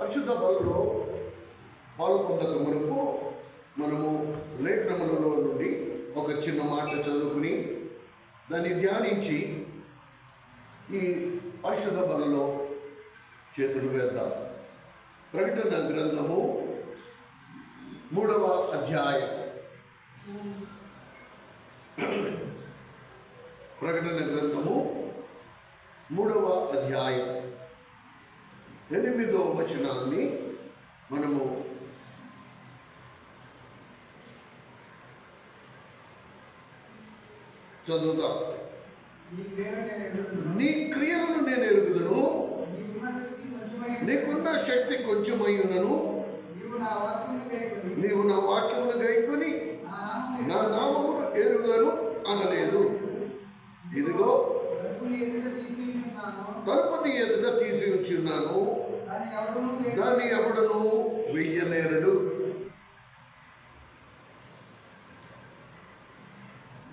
పరిశుద్ధ బలలో పాలు పొందక మునుపు మనము లేఖనములలో నుండి ఒక చిన్న మాట చదువుకుని దాన్ని ధ్యానించి ఈ పరిశుద్ధ బలలో చేతులు వేద్దాం. ప్రకటన గ్రంథము 3వ అధ్యాయం. ప్రకటన గ్రంథము 3వ అధ్యాయం 8వ వచనాన్ని మనము చదువుతాం. నీ క్రియలను నేను ఎరుగుదును, నీకున్న శక్తి కొంచెమైనను నీవు నా వాక్యమును గైకొని నా నామమును ఎరుగను అనలేదు. ఇదిగో తలుపుని ఎదుట తీసి ఉంచున్నాను, దాన్ని ఎవడను వెయ్యనేరడు.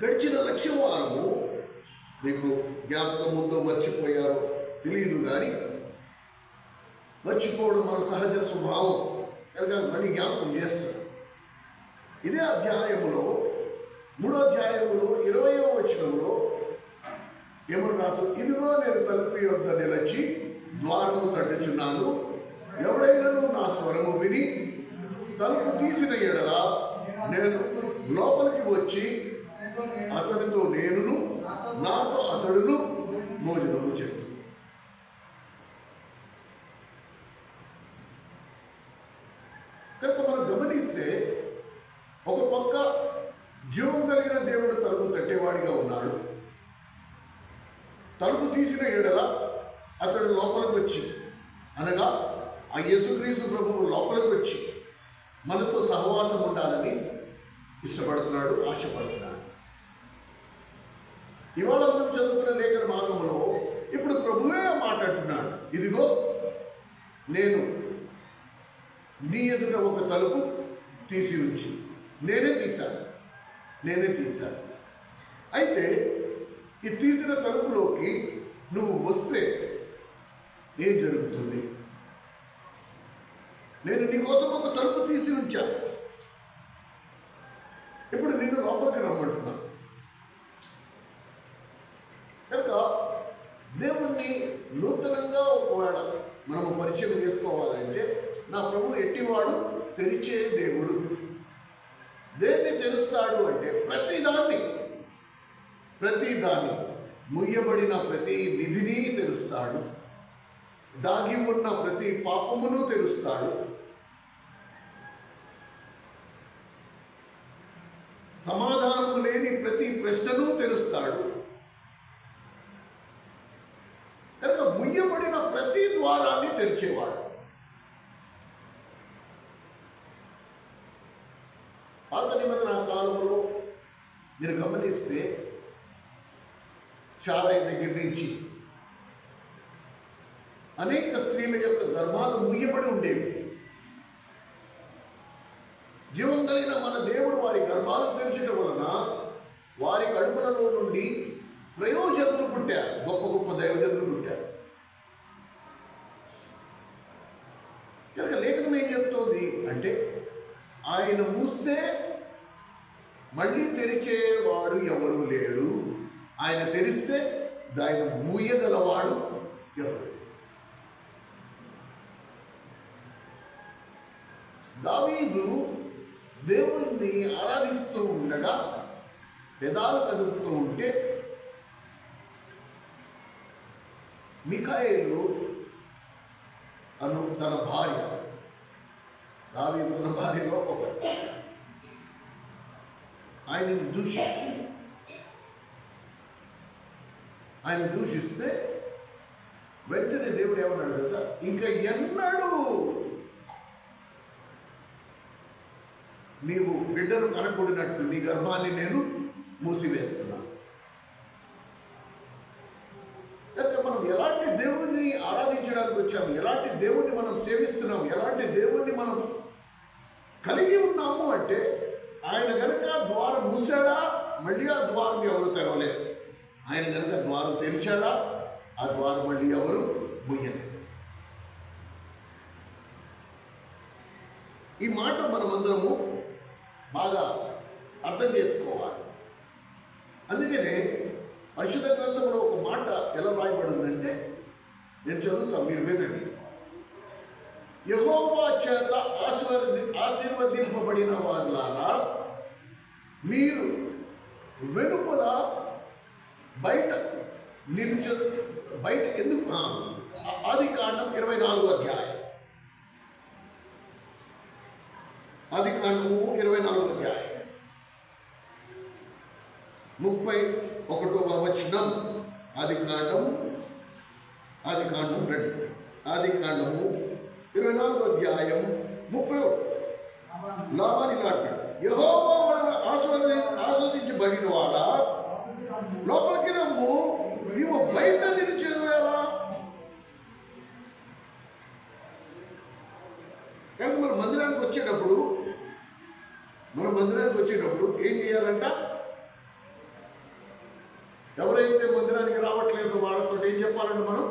గడిచిన లక్షవారము మీకు జ్ఞాపకం ముందు మర్చిపోయారో తెలియదు, కానీ మర్చిపోవడం మన సహజ స్వభావం కనుక మళ్ళీ జ్ఞాపకం చేస్తారు. ఇదే అధ్యాయములో 3వ అధ్యాయములో 20వ వచనంలో ఏమని రాసు, ఇదిగో నేను తలుపు యొద్ద నిలిచి ద్వారము తట్టుచున్నాను, ఎవడైనాను నా స్వరము విని తలుపు తీసిన ఎడల నేను లోపలికి వచ్చి అతడితో నేనును నాతో అతడును భోజనము చేస్తాను. కనుక మనం గమనిస్తే ఒక పక్క జీవం కలిగిన దేవుడు తలుపు తట్టేవాడిగా ఉన్నాడు. తలుపు తీసిన ఎడల అతడు లోపలికి వచ్చి, అనగా ఆ యేసుక్రీస్తు ప్రభువు లోపలికి వచ్చి మనతో సహవాసం ఉండాలని ఇష్టపడుతున్నాడు, ఆశపడుతున్నాడు. ఇవాళ మనం చదువుకున్న లేఖన భాగంలో ఇప్పుడు ప్రభువే మాట్లాడుతున్నాడు. ఇదిగో నేను నీ ఎదుట ఒక తలుపు తీసి ఉంచి నేనే తీశాను. అయితే ఈ తీసిన తలుపులోకి నువ్వు వస్తే ఏం జరుగుతుంది? నేను నీకోసం ఒక తలుపు తీసి ఉంచాను, ఇప్పుడు నిన్ను లోపలికి రమ్మంటున్నాను. కనుక దేవుణ్ణి నూతనంగా ఒకవేళ మనము పరిచయం చేసుకోవాలంటే నా ప్రభు ఎట్టివాడు, తెరిచే దేవుడు. దేన్ని తెరుస్తాడు అంటే ప్రతిదాన్ని ముయ్యబడిన ప్రతి విధిని తెరుస్తాడు, దాగి ఉన్న ప్రతి పాపమును తెరుస్తాడు, సమాధానము లేని ప్రతి ప్రశ్నను తెరుస్తాడు. కనుక ముయ్యబడిన ప్రతి ద్వారాన్ని తెరిచేవాడు. పాత నిబంధన కాలంలో మీరు గమనిస్తే శారయ దగ్గర నుంచి అనేక స్త్రీల యొక్క గర్భాలు ముయ్యబడి ఉండేవి. జీవం కలిగిన మన దేవుడు వారి గర్భాలు తెరచడం వలన వారి కడుపులలో నుండి ప్రయోజకులు పుట్టారు, గొప్ప గొప్ప దైవజనులు పుట్టారు. కనుక లేఖనం ఏం చెప్తోంది అంటే ఆయన మూస్తే మళ్ళీ తెరిచేవాడు ఎవరు లేడు, ఆయన తెరిస్తే దాన్ని మూయగలవాడు ఎవరు? దావీదు దేవుణ్ణి ఆరాధిస్తూ ఉండగా పెదాలు కదుపుతూ ఉంటే మిఖాయేలు అను తన భార్య, దావీదు తన భార్యలో ఒకటి, ఆయనను దూషిస్తే వెంటనే దేవుడు ఏమన్నాడు తెలుసా, ఇంకా ఎన్నడూ నీవు బిడ్డను కనకూడినట్లు నీ గర్భాన్ని నేను మూసివేస్తున్నాను. కనుక మనం ఎలాంటి దేవుణ్ణి ఆరాధించడానికి వచ్చాము, ఎలాంటి దేవుణ్ణి మనం సేవిస్తున్నాము, ఎలాంటి దేవుణ్ణి మనం కలిగి ఉన్నాము అంటే ఆయన కనుక ద్వారం మూసాడా మళ్ళీ ఆ ద్వారం ఎవరు తెరవలేదు, ఆయన కనుక ద్వారం తెరిచాడా ఆ ద్వారం మళ్ళీ ఎవరు ముయ్యలేదు. ఈ మాట మనమందరము బాగా అర్థం చేసుకోవాలి. అందుకనే పరిశుద్ధ గ్రంథంలో ఒక మాట ఎలా రాయబడిందంటే, నేను చదువుతాను, మీరు వినండి. యెహోవా చేత ఆశీర్వదింపబడిన వారులారా, మీరు వెలుపల బయట ఎందుకు ఆదికాండం 24వ అధ్యాయం, ఆదికాండము 24వ అధ్యాయం 31వ వచనం. ఆదికాండము 24వ అధ్యాయం 31. లాబాను ఇలా అంటాడు, యెహోవా వలన ఆస్వాదించబడిన వాడా, లోపలికి రమ్ము, నీవు బయట నిలిచేవేలా. కానీ మన మందిరానికి వచ్చేటప్పుడు ఏం చేయాలంట? ఎవరైతే మందిరానికి రావట్లేదో వాళ్ళతో ఏం చెప్పాలంటే, మనం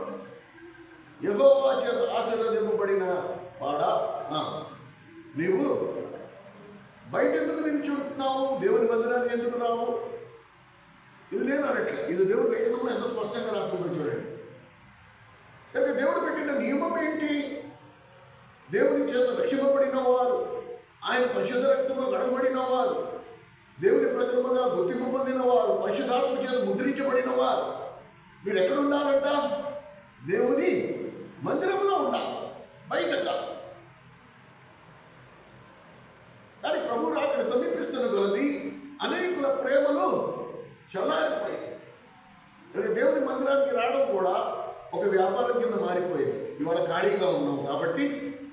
యెహోవా చేత ఆశీర్వదింపబడిన వాడా, నీవు బయట ఎందుకు నిల్చుంటున్నావు, దేవుని మందిరానికి ఎందుకు రావు? ఇది నేను అనట్లే, ఇది దేవుడు లేఖనంలో ఎంతో స్పష్టంగా రాస్తుందో చూడండి. కనుక దేవుడు పెట్టిన నియమం ఏంటి? దేవుని చేత రక్షింపబడిన వారు, ఆయన పరిశుద్ధ రక్తంలో కడగబడిన వారు, దేవుని ప్రజలుగా గుర్తింపు పొందిన వారు, పరిశుద్ధాత్మ చేత ముద్రించబడిన వారు, మీరు ఎక్కడ ఉండాలంట? దేవుని మందిరంలో ఉండాలి, బయట కాదు. కానీ ప్రభు అక్కడ సమీపిస్తున్న కొలది అనేకుల ప్రేమలు చల్లారిపోయాయి. దేవుని మందిరానికి రావడం కూడా ఒక వ్యాపారం కింద మారిపోయింది. ఇవాళ ఖాళీగా ఉన్నాం కాబట్టి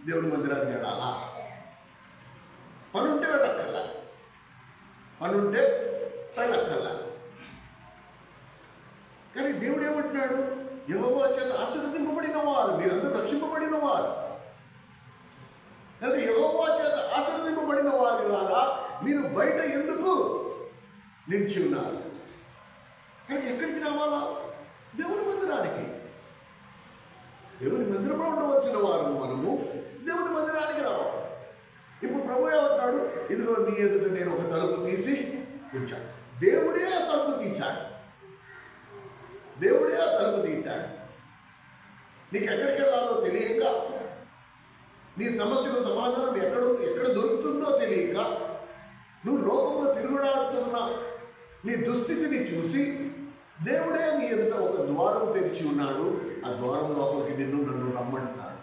దేవుని మందిరానికి వెళ్ళాలా? పనుంటే వెళ్ళక్కర్లా, కానీ దేవుడు ఏమంటున్నాడు? యెహోవా చేత ఆశీర్వదింపబడిన వారు, మీరందరూ రక్షింపబడిన వారు. కనుక యెహోవా చేత ఆశీర్వదింపబడిన వారిలారా, మీరు బయట ఎందుకు నిలిచి ఉన్నారు? కానీ ఎక్కడికి రావాలా? దేవుని మందిరానికి. దేవుని మందిరంలో ఉండవలసిన వారు మనము దేవుని మందిరానికి రావాలి. ఇప్పుడు ప్రభు ఏమంటున్నాడు? ఇదిగో నీ ఎదుట నేను ఒక తలుపు తీసి ఉంచాడు. దేవుడే ఆ తలుపు తీశాడు. నీకు ఎక్కడికి వెళ్ళాలో తెలియక, నీ సమస్యకు సమాధానం ఎక్కడ దొరుకుతుందో తెలియక, నువ్వు లోకంలో తిరుగులాడుతున్న నీ దుస్థితిని చూసి దేవుడే నీ ఎదుట ఒక ద్వారం తెరిచి ఉన్నాడు. ఆ ద్వారం లోపలికి నన్ను రమ్మంటున్నాడు.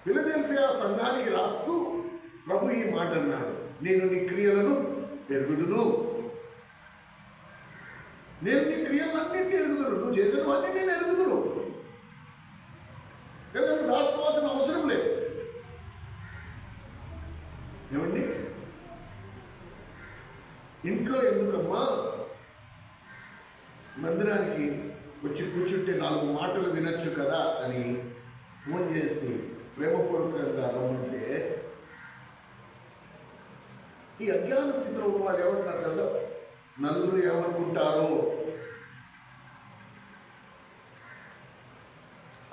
ఫిలదెల్ఫియా సంఘానికి రాస్తూ ప్రభు ఈ మాట అన్నాడు, నేను నీ క్రియలను ఎరుగుదును. నేను నీ క్రియలన్నింటినీ ఎరుగుదును, నువ్వు చేసినవన్నీ నేను ఎరుగుదును. ఎందుకంటే దాచుకోవాల్సిన అవసరం లేదు. ఏమండి, ఇంట్లో ఎందుకమ్మా మందిరానికి వచ్చి కూర్చుంటే 4 మాటలు వినొచ్చు కదా అని ఫోన్ చేసి ప్రేమపూర్వకంగా రమ్మంటే, ఈ అజ్ఞాన స్థితిలో ఉన్న వాళ్ళు ఏమంటున్నారు కదా, నలుగురు ఏమనుకుంటారో,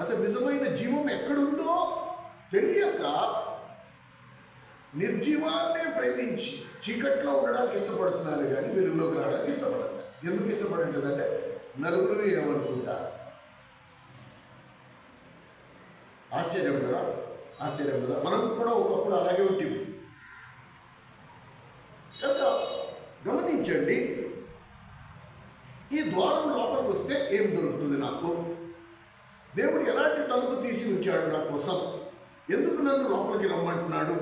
అసలు నిజమైన జీవం ఎక్కడుందో తెలియక నిర్జీవాన్నే ప్రేమించి చీకట్లో ఉండడానికి ఇష్టపడుతున్నారు, కానీ వెలుగులోకి రావడానికి ఇష్టపడతారు. ఎందుకు ఇష్టపడలేదంటే నలుగురు ఏమనుకుంటారు. ఆశ్చర్యం కదా. మనం కూడా ఒకప్పుడు అలాగే ఉంటుంది. కనుక గమనించండి, ఈ ద్వారం లోపలికి వస్తే ఏం దొరుకుతుంది నాకు? దేవుడు ఎలాంటి తలుపు తీసి ఉంచాడు నా కోసం? ఎందుకు నన్ను లోపలికి రమ్మంటున్నాడు?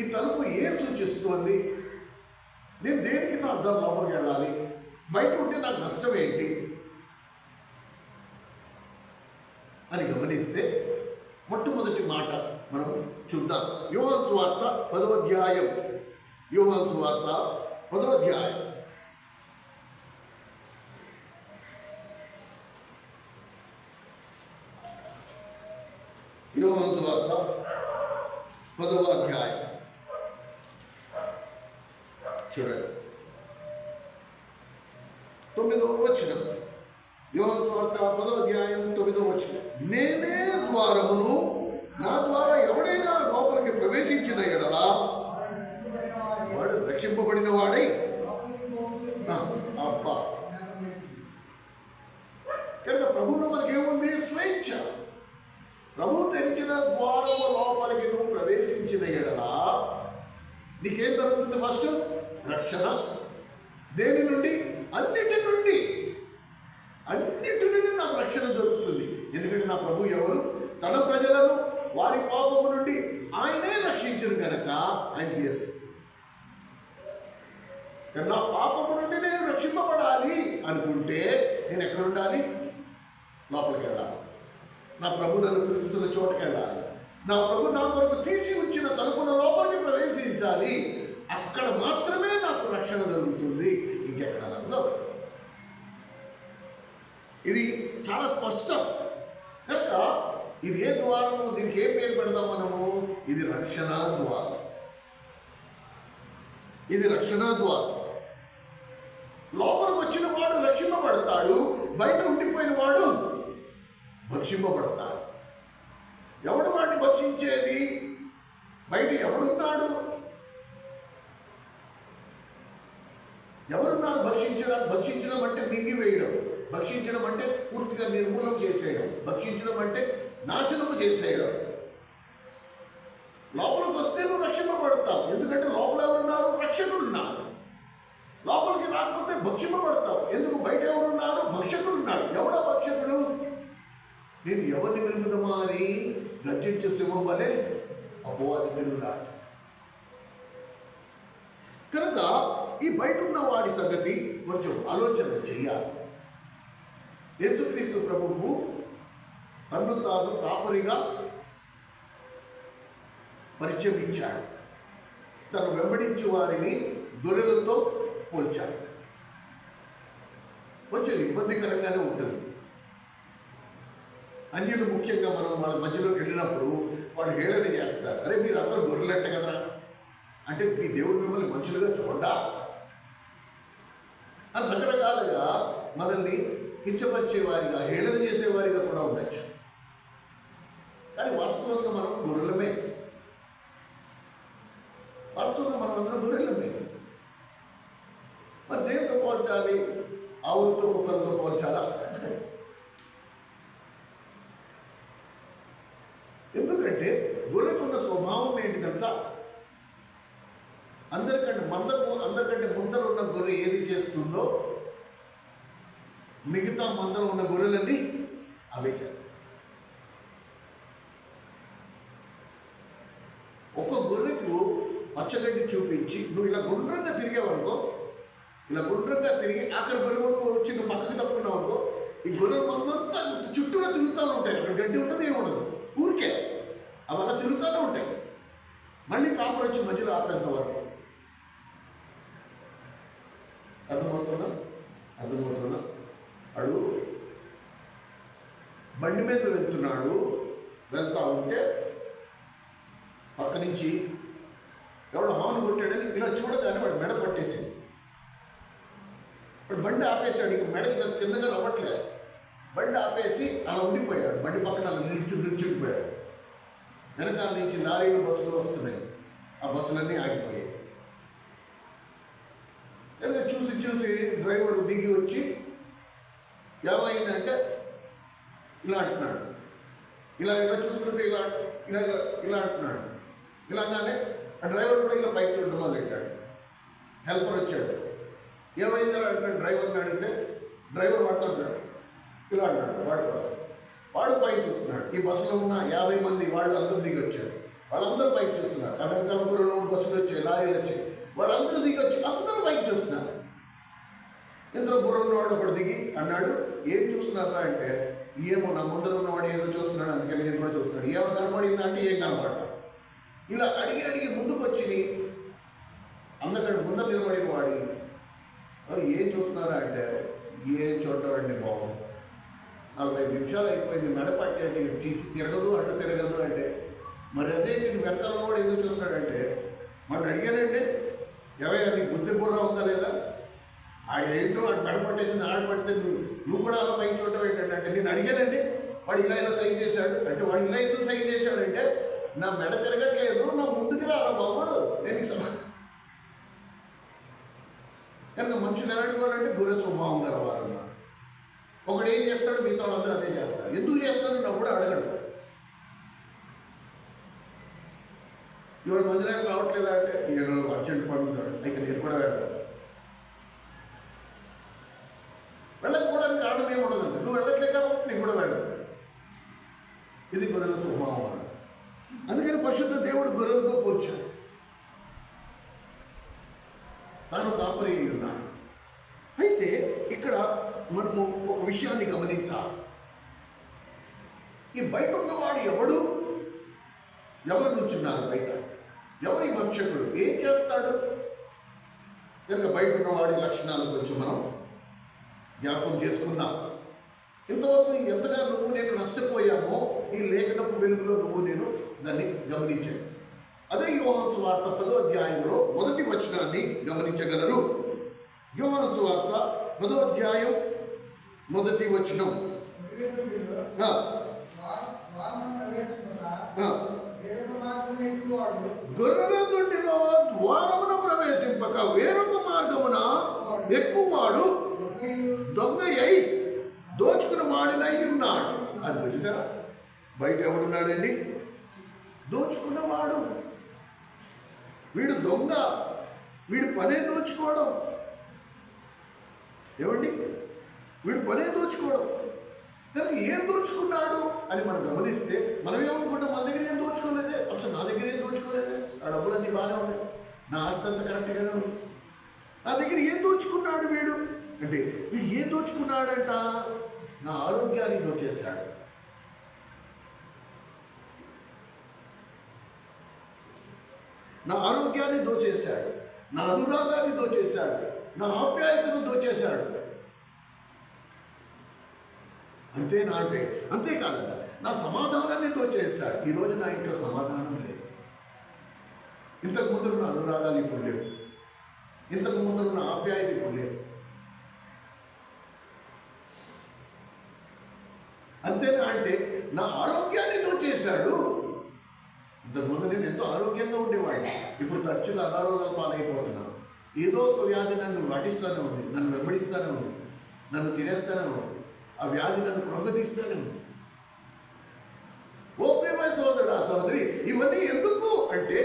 ఈ తలుపు ఏం సూచిస్తుంది? నేను దేనికి నా అర్థం లోపలికి వెళ్ళాలి? బయట ఉంటే నాకు నష్టం ఏంటి అని గమనిస్తే, మొట్టమొదటి మాట మనం చూద్దాం. యోహాను సువార్త 10వ అధ్యాయం. యోహాను సువార్త 10వ అధ్యాయం. యోహాను సువార్త 10వ అధ్యాయం చూడండి, 9వ వచనం. యోహాను సువార్త 10వ అధ్యాయం 9వ వచనం. నేనే ద్వారమును, నా ద్వారా ఎవడైనా లోపలికి ప్రవేశించిన ఎడల వాడు రక్షింపబడిన వాడై అబ్బా. కనుక ప్రభువులో మనకేముంది? స్వేచ్ఛ. ప్రభువు తెరిచిన ద్వారము లోపలికి నువ్వు ప్రవేశించిన ఎడల నీకేం జరుగుతుంది? ఫస్ట్ రక్షణ. దేని నుండి? అన్నిటి నుండి నాకు రక్షణ దొరుకుతుంది. ఎందుకంటే నా ప్రభు ఎవరు? తన ప్రజలను వారి పాపము నుండి ఆయనే రక్షించను కనుక ఆయన చేశాడు. నా పాపము నుండి నేను రక్షింపబడాలి అనుకుంటే నేను ఎక్కడ ఉండాలి? లోపలికి వెళ్ళాలి. నా ప్రభు నన్ను పిలుస్తున్న చోటుకి వెళ్ళాలి. నా ప్రభు నా కొరకు తీసి ఉంచిన తలుపుల లోపలికి ప్రవేశించాలి. అక్కడ మాత్రమే నాకు రక్షణ దొరుకుతుంది, ఇంకెక్కడ నాకు దొరకదు. ఇది చాలా స్పష్టం. కనుక ఇది ఏ ద్వారము? దీనికి ఏ పేరు పెడదాం మనము? ఇది రక్షణ ద్వారం. ఇది రక్షణ ద్వారం. లోపలికి వచ్చిన వాడు రక్షింపబడతాడు, బయట ఉండిపోయిన వాడు భక్షింపబడతాడు. ఎవడు వాడిని భక్షించేది? బయట ఎవడున్నాడు? ఎవరున్నారు భక్షించడం? భక్షించడం అంటే మింగివేయడం, భక్షించడం అంటే పూర్తిగా నిర్మూలన చేసేయడం, భక్షించడం అంటే నాశనము చేసేయడం. లోపలికి వస్తే నువ్వు రక్షింపబడతావు. ఎందుకంటే లోపల ఎవరున్నారు? రక్షకుడు ఉన్నారు. లోపలికి రాకపోతే భక్షింపబడతావు. ఎందుకు? బయట ఎవరున్నారు? భక్షకుడు ఉన్నాడు. ఎవడో భక్షకుడు? నేను ఎవరిని విరుగుదమా అని గర్జించే సింహం వలె అపవాది పెరుగుతాడు. కనుక ఈ బయట ఉన్న వాడి సంగతి కొంచెం ఆలోచన చేయాలి. యేసుక్రీస్తు ప్రభువు తన్ను తాను కాపరిగా పరిచయం ఇచ్చాడు. తను వెంబడించే వారిని గొర్రెలతో పోల్చాడు. కొంచెం ఇబ్బందికరంగానే ఉంటుంది. అన్యులు ముఖ్యంగా మనం వాళ్ళ మధ్యలోకి వెళ్ళినప్పుడు వాళ్ళు హేళన చేస్తారు. అరే మీరు అందరూ గొర్రెలట్ట కదా, అంటే మీ దేవుడు మిమ్మల్ని మనుషులుగా చూడా అని రకరకాలుగా మనల్ని కించపరిచేవారిగా, హేళన చేసేవారిగా కూడా ఉండొచ్చు. కానీ వాస్తవంగా మనం గొర్రెలమే. వాస్తవంగా మనం అందరం గొర్రెలమే. మరి దేవుడితో పోల్చాలి, ఆవులతో కుక్కలతో పోల్చాలా? ఎందుకంటే గొర్రెకున్న స్వభావం ఏంటి తెలుసా? అందరికంటే ముందర ఉన్న గొర్రె ఏది చేస్తుందో మిగతా మందలో ఉన్న గొర్రెలన్నీ అవే చేస్తాయి. ఒక గొర్రెకు పచ్చగడ్డి చూపించి నువ్వు ఇలా గుండ్రంగా తిరిగేవనుకో, ఇలా గుండ్రంగా తిరిగి ఆఖరి గొర్రె వరకు వచ్చి నువ్వు పక్కకి తప్పుకున్నావు అనుకో, ఈ గొర్రెల మందంతా చుట్టూగా తిరుగుతూనే ఉంటాయి. అక్కడ గడ్డి ఉంటుంది, ఏముండదు, ఊరికే అవన్నీ తిరుగుతూనే ఉంటాయి. మళ్ళీ కాపర్ వచ్చి మధ్యలో ఆపేంత వరకు. అర్థమవుతున్నా? అడు బండి మీద వెళ్తా ఉంటే పక్క నుంచి ఎవడో హార్న్ కొట్టాడని ఇలా చూడగానే వాడు మెడ పట్టేసింది. వాడు బండి ఆపేసాడు. ఇక మెడ కిందగా రవ్వట్లేదు. బండి ఆపేసి అలా ఉండిపోయాడు. బండి పక్కన అలా నిల్చుండిపోయాడు. వెనకాల నుంచి లారీలు, బస్సులు వస్తున్నాయి. ఆ బస్సులన్నీ ఆగిపోయాయి. కనుక చూసి డ్రైవర్ దిగి వచ్చి ఏమైందంటే ఇలా అంటున్నాడు. ఇలా చూసుకుంటే ఇలా అంటున్నాడు. ఇలాగానే ఆ డ్రైవర్ కూడా ఇలా పైకి చూడడం మొదలెట్టాడు. హెల్పర్ వచ్చాడు. ఏమైందో అంటాడు. డ్రైవర్ని అడిగితే డ్రైవర్ పడుతున్నాడు. ఇలా అంటాడు. వాడు పైకి చూస్తున్నాడు. ఈ బస్సులో ఉన్న 50 మంది వాళ్ళు అందరూ దిగి వచ్చారు. వాళ్ళందరూ పైకి చూస్తున్నారు. ఆ వెనకాల 2 బస్సులు వచ్చాయి, లారీలు వచ్చాయి. వాళ్ళందరూ దిగి వచ్చి అందరూ పైకి చూస్తున్నారు. ఇందులో గుర్రం వాడు ఒకడు దిగి అన్నాడు, ఏం చూస్తున్నారా అంటే, ఏమో నా ముందర ఉన్నవాడు ఏదో చూస్తున్నాడు, అందుకే నేను కూడా చూస్తున్నాడు. ఏమో కనపడిందా అంటే ఏం కనపడ్డా. ఇలా అడిగి ముందుకు వచ్చి అందరికంటే ముందర నిలబడిన వాడి ఏం చూస్తున్నారా అంటే, ఏం చూడటండి బాబు, 45 నిమిషాలు అయిపోయింది, మెడ పట్టేసి తిరగదు అటు తిరగదు అంటే, మరి అదే నేను వెనకాల కూడా ఎందుకు చూస్తున్నాడంటే, మనం అడిగానంటే ఎవరైనా నీకు బుద్ధి బుర్ర ఉందా లేదా, ఆడేంటో ఆడు మెడ పట్టేసి ఆడ పడితే నువ్వు కూడా అలా పైకి చూడటం ఏంటంటే, నేను అడిగానండి వాడు ఇలా ఇలా సైన్ చేశాడు అంటే, వాడు ఇలా ఎందుకు సైన్ చేశాడంటే, నా మెడ తిరగట్లేదు, నా ముందుకు రారా బాబు, నేను కనుక మనుషులు ఎలాంటి వాడు అంటే గొర్రె స్వభావం గల వారు అన్నాడు. ఒకడు ఏం చేస్తాడు, మిగతా వాళ్ళందరూ అదే చేస్తారు. ఎందుకు చేస్తాడు నా కూడా అడగడు. ఇవాడు మందిరానికి రావట్లేదా అంటే, నేను అర్జెంట్ పడుతున్నాడు, ఇక నేను కూడా వెళ్ళకపోవడానికి కారణం ఏముండదండి, నువ్వు వెళ్ళట్లే కాబట్టి నేను కూడా వెళ్ళను. ఇది గొర్రెల స్వభావం అన్నాడు. అందుకని పరిశుద్ధ దేవుడు గొర్రెలతో పోల్చాడు. తాను కాపరి అయి ఉన్నాడు. అయితే ఇక్కడ మనము ఒక విషయాన్ని గమనించాలి. ఈ బయట ఉన్నవాడు ఎవరు నుంచున్నారు బయట, ఎవరి భక్షకుడు, ఏం చేస్తాడు? కనుక బయట ఉన్నవాడి లక్షణాల గురించి మనం జ్ఞాపకం చేసుకుందాం. ఇంతవరకు ఎంతగా నువ్వు నేను నష్టపోయామో ఈ లేఖనపు వెలుగులో నేను దాన్ని గమనించాను. అదే యోహాను సువార్త 10వ అధ్యాయంలో మొదటి వచనాన్ని గమనించగలరు. యోహాను సువార్త 10వ అధ్యాయం మొదటి వచనం. గొర్రెల దొడ్డిలో ద్వారమున ప్రవేశింపక వేరొక మార్గమున ఎక్కువాడు దొంగయ్యి దోచుకుని వాడినై ఉన్నాడు. అది వచ్చేసారా? బయట ఎవడున్నాడండి? దోచుకున్నవాడు. వీడు దొంగ, వీడి పనే దోచుకోవడం. ఏమండి? వీడు పనే దోచుకోవడం. కనుక ఏం దోచుకున్నాడు అని మనం గమనిస్తే మనం ఏమనుకుంటాం, మన దగ్గర ఏం దోచుకోలేదే, అసలు నా దగ్గర ఏం దోచుకోలేదే, ఆ డబ్బులన్నీ బాగానే ఉన్నాయి, నా ఆస్తి అంతా కరెక్ట్గానే ఉంది, నా దగ్గర ఏం దోచుకున్నాడు వీడు అంటే, వీడు ఏం దోచుకున్నాడంట? నా ఆరోగ్యాన్ని దోచేశాడు. నా ఆరోగ్యాన్ని దోచేశాడు, నా అనురాగాన్ని దోచేశాడు, నా ఆప్యాయతను దోచేశాడు. అంతేనా అంటే, అంతేకాదు, నా సమాధానాన్ని దోచేశాడు. ఈరోజు నా ఇంట్లో సమాధానం లేదు. ఇంతకు ముందు ఉన్న అనురాగాలు ఇప్పుడు లేవు, ఇంతకు ముందు ఉన్న ఆప్యాయత ఇప్పుడు లేదు. అంతేనా అంటే, నా ఆరోగ్యాన్ని దోచేశాడు. ఇంతకుముందు నేను ఎంతో ఆరోగ్యంగా ఉండేవాడిని, ఇప్పుడు తరచుగా అనారోగ్యాల పాలైపోతున్నాను. ఏదో ఒక వ్యాధి నన్ను నటిస్తూనే ఉంది, నన్ను వెంబడిస్తూనే ఉంది, నన్ను తినేస్తూనే ఉంది, ఆ వ్యాధి నన్ను కృంగతీస్తూనే ఉంది. ఓ ప్రేమ సోదరుడా, సోదరి, ఇవన్నీ ఎందుకు అంటే,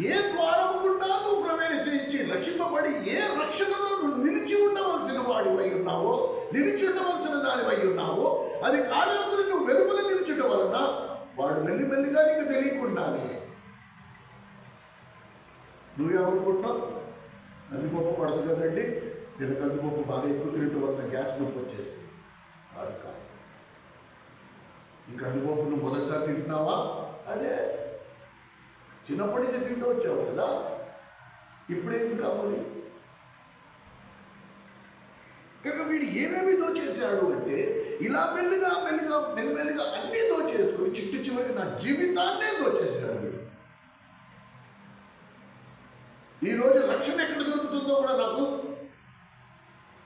ఏ ద్వారము గుండా నువ్వు ప్రవేశించి రక్షింపబడి ఏ రక్షణలో నువ్వు నిలిచి ఉండవలసిన వాడివై ఉన్నావో, నిలిచి ఉండవలసిన దానివై ఉన్నావో, అది కాదనుకుని నువ్వు వెలుగులో నిలిచుట వలన వాడు మెల్లిమెల్లిగా నీకు తెలియకుండానే నువ్వేమనుకుంటున్నావు? కందిపప్పు పడదు కదండి, నేను కందిపప్పు బాగా ఎక్కువ తినటం వల్ల గ్యాస్ నొప్పి వచ్చేసి కాదు కాదు. ఈ కందిపప్పు నువ్వు మొదటిసారి తింటున్నావా? అదే చిన్నప్పటి నుంచి తింటూ వచ్చావు కదా, ఇప్పుడేంటి కావాలి? కనుక వీడు ఏమేమి దోచేశాడు అంటే, ఇలా మెల్లిగా మెల్లిగా మెల్లిమెల్లిగా అన్నీ దోచేసుకుని చిట్టు చివరికి నా జీవితాన్నే దోచేశాడు వీడు. ఈరోజు రక్షణ ఎక్కడ దొరుకుతుందో కూడా నాకు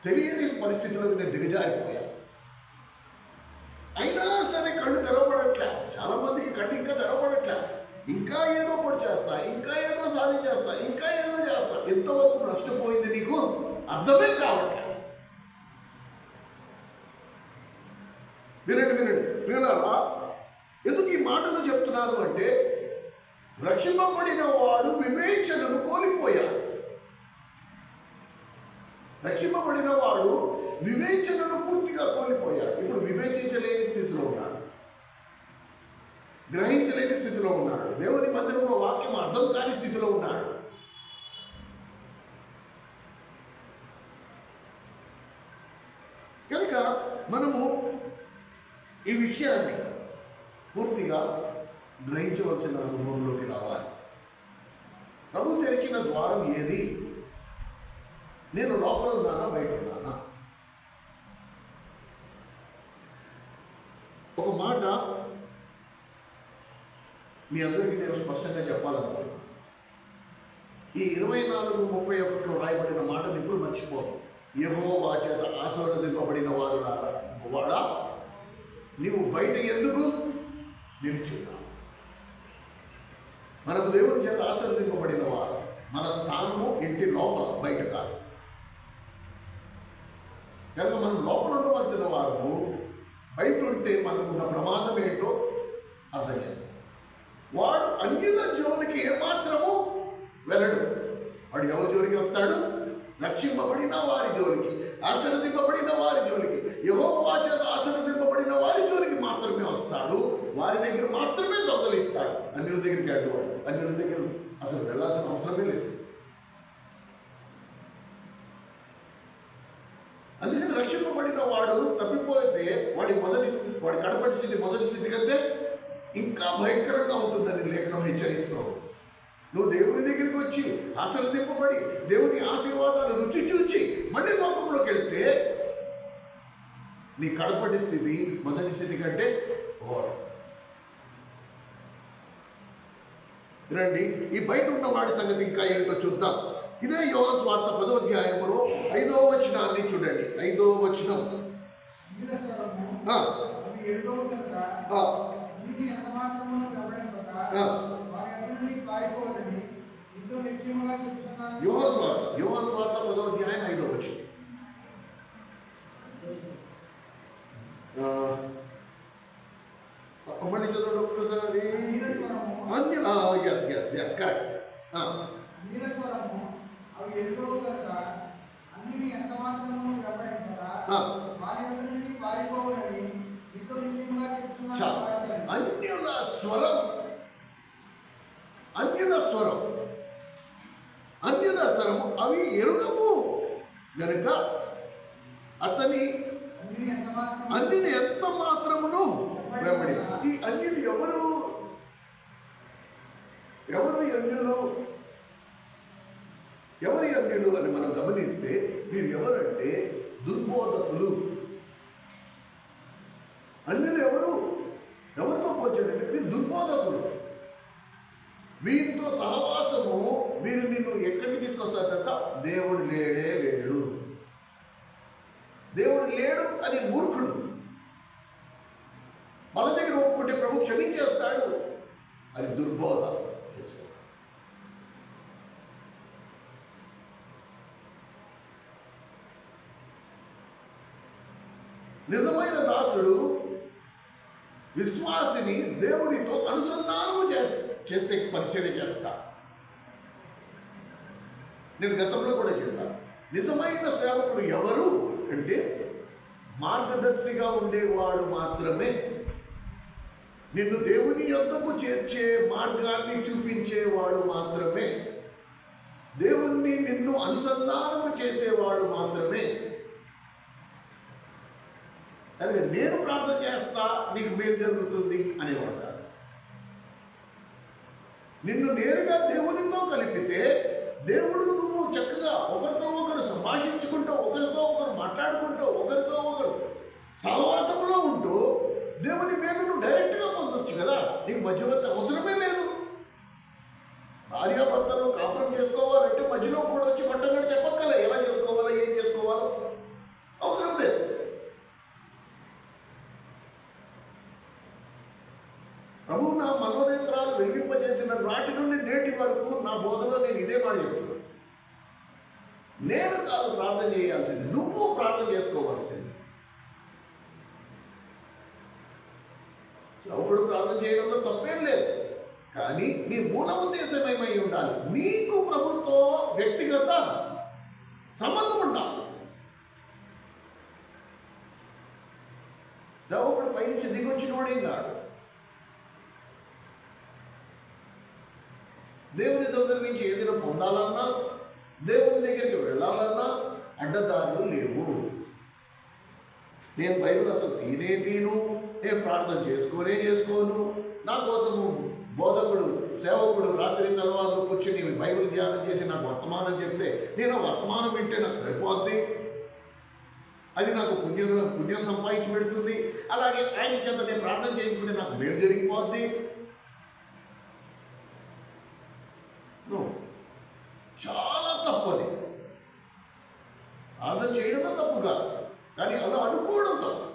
తెలియని పరిస్థితులకు నేను దిగజారిపోయాను. అయినా సరే కళ్ళు తెరవబడట్లే, చాలా మందికి కళ్ళు ఇంకా తెరవబడట్లే. ఇంకా ఏదో పొడి చేస్తా, ఇంకా ఏదో సాధించేస్తా, ఇంకా ఏదో చేస్తా. ఎంతవరకు నష్టపోయింది నీకు అర్థమే కావట్లే. వినండి వినండి ప్రియులారా, ఎందుకు ఈ మాటలు చెప్తున్నాను అంటే, రక్షింపబడిన వాడు వివేచనను కోల్పోయాడు. రక్షింపబడిన వాడు వివేచనను పూర్తిగా కోల్పోయాడు. ఇప్పుడు వివేచించలేని స్థితిలో ఉన్నాడు, గ్రహించలేని స్థితిలో ఉన్నాడు, దేవుని మందిరంలో వాక్యం అర్థం కాని స్థితిలో ఉన్నాడు. కనుక మనము ఈ విషయాన్ని పూర్తిగా గ్రహించవలసిన అనుభవంలోకి రావాలి. ప్రభు తెరిచిన ద్వారం ఏది? నేను లోపల ఉన్నానా, బయట ఉన్నానా? ఒక మాట మీ అందరికీ నేను స్పష్టంగా చెప్పాలనుకుంటున్నాను. ఈ 24:31 రాయబడిన మాటను ఇప్పుడు మర్చిపోదు. యెహోవా చేత ఆశీర్వదింపబడిన వారు వాడా నీవు బయట ఎందుకు నిలిచున్నావు? మనకు దేవుని చేత ఆశీర్వదింపబడిన వారు, మన స్థానము ఇంటి లోపల, బయట కాదు. కనుక మనం లోపల ఉండవలసిన వారు బయట ఉంటే మనకున్న ప్రమాదం ఏంటో అర్థం చేస్తాం. వాడు అన్యుల జోలికి ఏమాత్రము వెళ్ళడు. వాడు ఎవరి జోలికి వస్తాడు? రక్షింపబడిన వారి జోలికి, ఆశీర్వదింపబడిన వారి జోలికి, యెహోవా చేత ఆశీర్వదింపబడిన వారి జోలికి మాత్రమే వస్తాడు. వారి దగ్గర మాత్రమే దొంగలిస్తాడు. అన్యుల దగ్గరికి వెళ్ళేవాడు అన్యుల దగ్గర అసలు వెళ్ళాల్సిన అవసరమే లేదు. అందుకని రక్షింపబడిన వాడు తప్పిపోతే వాడి కడపటి స్థితి మొదటి స్థితి కంటే ఇంకా భయంకరంగా ఉంటుందని లేఖనం హెచ్చరిస్తావు. నువ్వు దేవుని దగ్గరికి వచ్చి ఆశీర్వదింపబడి దేవుని ఆశీర్వాదాలు రుచి చూచి మళ్ళీ లోకంలోకి వెళ్తే నీ కడపటి స్థితి మొదటి స్థితి కంటే ఘోరం. రండి, ఈ బయట ఉన్న వాడి సంగతి ఇంకా ఏంటో చూద్దాం. ఇదే యోహాను సువార్త 10వ అధ్యాయములో 5వ వచనాన్ని చూడండి. 5వ వచనం. యోహాను సువార్త 10వ అధ్యాయం 5వ వచనం. మళ్ళీ చదవండి ఒక్కసారి. కరెక్ట్. అన్యుల స్వరం, అన్యుల స్వరం, అన్యుల స్వరము అవి ఎరుగవు గనుక అతని అన్యుని ఎంత మాత్రమును వెంబడి. ఈ అన్యులు ఎవరు? అన్యులు ఎవరి అన్యులు అని మనం గమనిస్తే వీరు ఎవరంటే దుర్బోధకులు. అన్యులు ఎవరితో పోల్చాడంటే వీరు దుర్బోధకులు. వీరితో సహవాసము వీరు నిన్ను ఎక్కడికి తీసుకొస్తారు తెలుసా? దేవుడు లేడు, దేవుడు లేడు అని మూర్ఖుడు. మన దగ్గర ఒప్పుకుంటే ప్రభు క్షమించేస్తాడు అని దుర్బోధ చేశాడు. నిజమైన దాసుడు విశ్వాసిని దేవునితో అనుసంధానము చేసే పరిచర్య చేస్తా. నేను గతంలో కూడా చెప్పాను, నిజమైన సేవకుడు ఎవరు అంటే మార్గదర్శిగా ఉండేవాడు మాత్రమే. నిన్ను దేవుని యొద్దకు చేర్చే మార్గాన్ని చూపించేవాడు మాత్రమే, దేవుణ్ణి నిన్ను అనుసంధానము చేసేవాడు మాత్రమే. అలాగే నేను ప్రార్థన చేస్తా నీకు మేలు జరుగుతుంది అనేవాడు కాదు. నిన్ను నేరుగా దేవునితో కలిపితే దేవుడు నువ్వు చక్కగా ఒకరితో ఒకరు సంభాషించుకుంటూ, ఒకరితో ఒకరు మాట్లాడుకుంటూ, ఒకరితో ఒకరు సహవాసంలో ఉంటూ దేవుని మేలును డైరెక్ట్గా పొందొచ్చు కదా. నీకు మధ్యవర్తి అవసరమే లేదు. భార్యాభర్తలు కాపురం చేసుకోవాలంటే మధ్యలో కూడా వచ్చి పట్టంగా చెప్పక్కలే ఎలా చేసుకోవాలో ఏం చేసుకోవాలో అవసరం లేదు. ప్రభు నా మనోనేత్రాలు వెలిగింపజేసిన నాటి నుండి నేటి వరకు నా బోధలో నేను ఇదే మాట చెప్తున్నాను. నేను కాదు ప్రార్థన చేయాల్సింది, నువ్వు ప్రార్థన చేసుకోవాల్సింది. ఎవరు ప్రార్థన చేయడంలో తప్పేం లేదు, కానీ నీ మూల ఉద్దేశం ఏమై ఉండాలి? నీకు ప్రభుత్వ వ్యక్తిగత సంబంధం ఉండాలి. దేవుడు పైనుంచి దిగొచ్చినోడేం కాదు. దేవుని దగ్గర నుంచి ఏదైనా పొందాలన్నా, దేవుని దగ్గరికి వెళ్ళాలన్నా అడ్డదారులు లేవు. నేను బైబిల్ అసలు తీను, నేను ప్రార్థన చేసుకోను. నా కోసము బోధకుడు, సేవకుడు రాత్రి తెల్లవారు కూర్చొని బైబిల్ ధ్యానం చేసి నాకు వర్తమానం చెప్తే నేను వర్తమానం వింటే నాకు సరిపోద్ది, అది నాకు పుణ్యం సంపాదించి పెడుతుంది. అలాగే ఆయన చేత నేను ప్రార్థన చేసుకుంటే నాకు మేలు జరిగిపోద్ది. చాలా తప్పది. ప్రార్థన చేయడమే తప్పు కాదు, కానీ అలా అనుకోవడం తప్పు.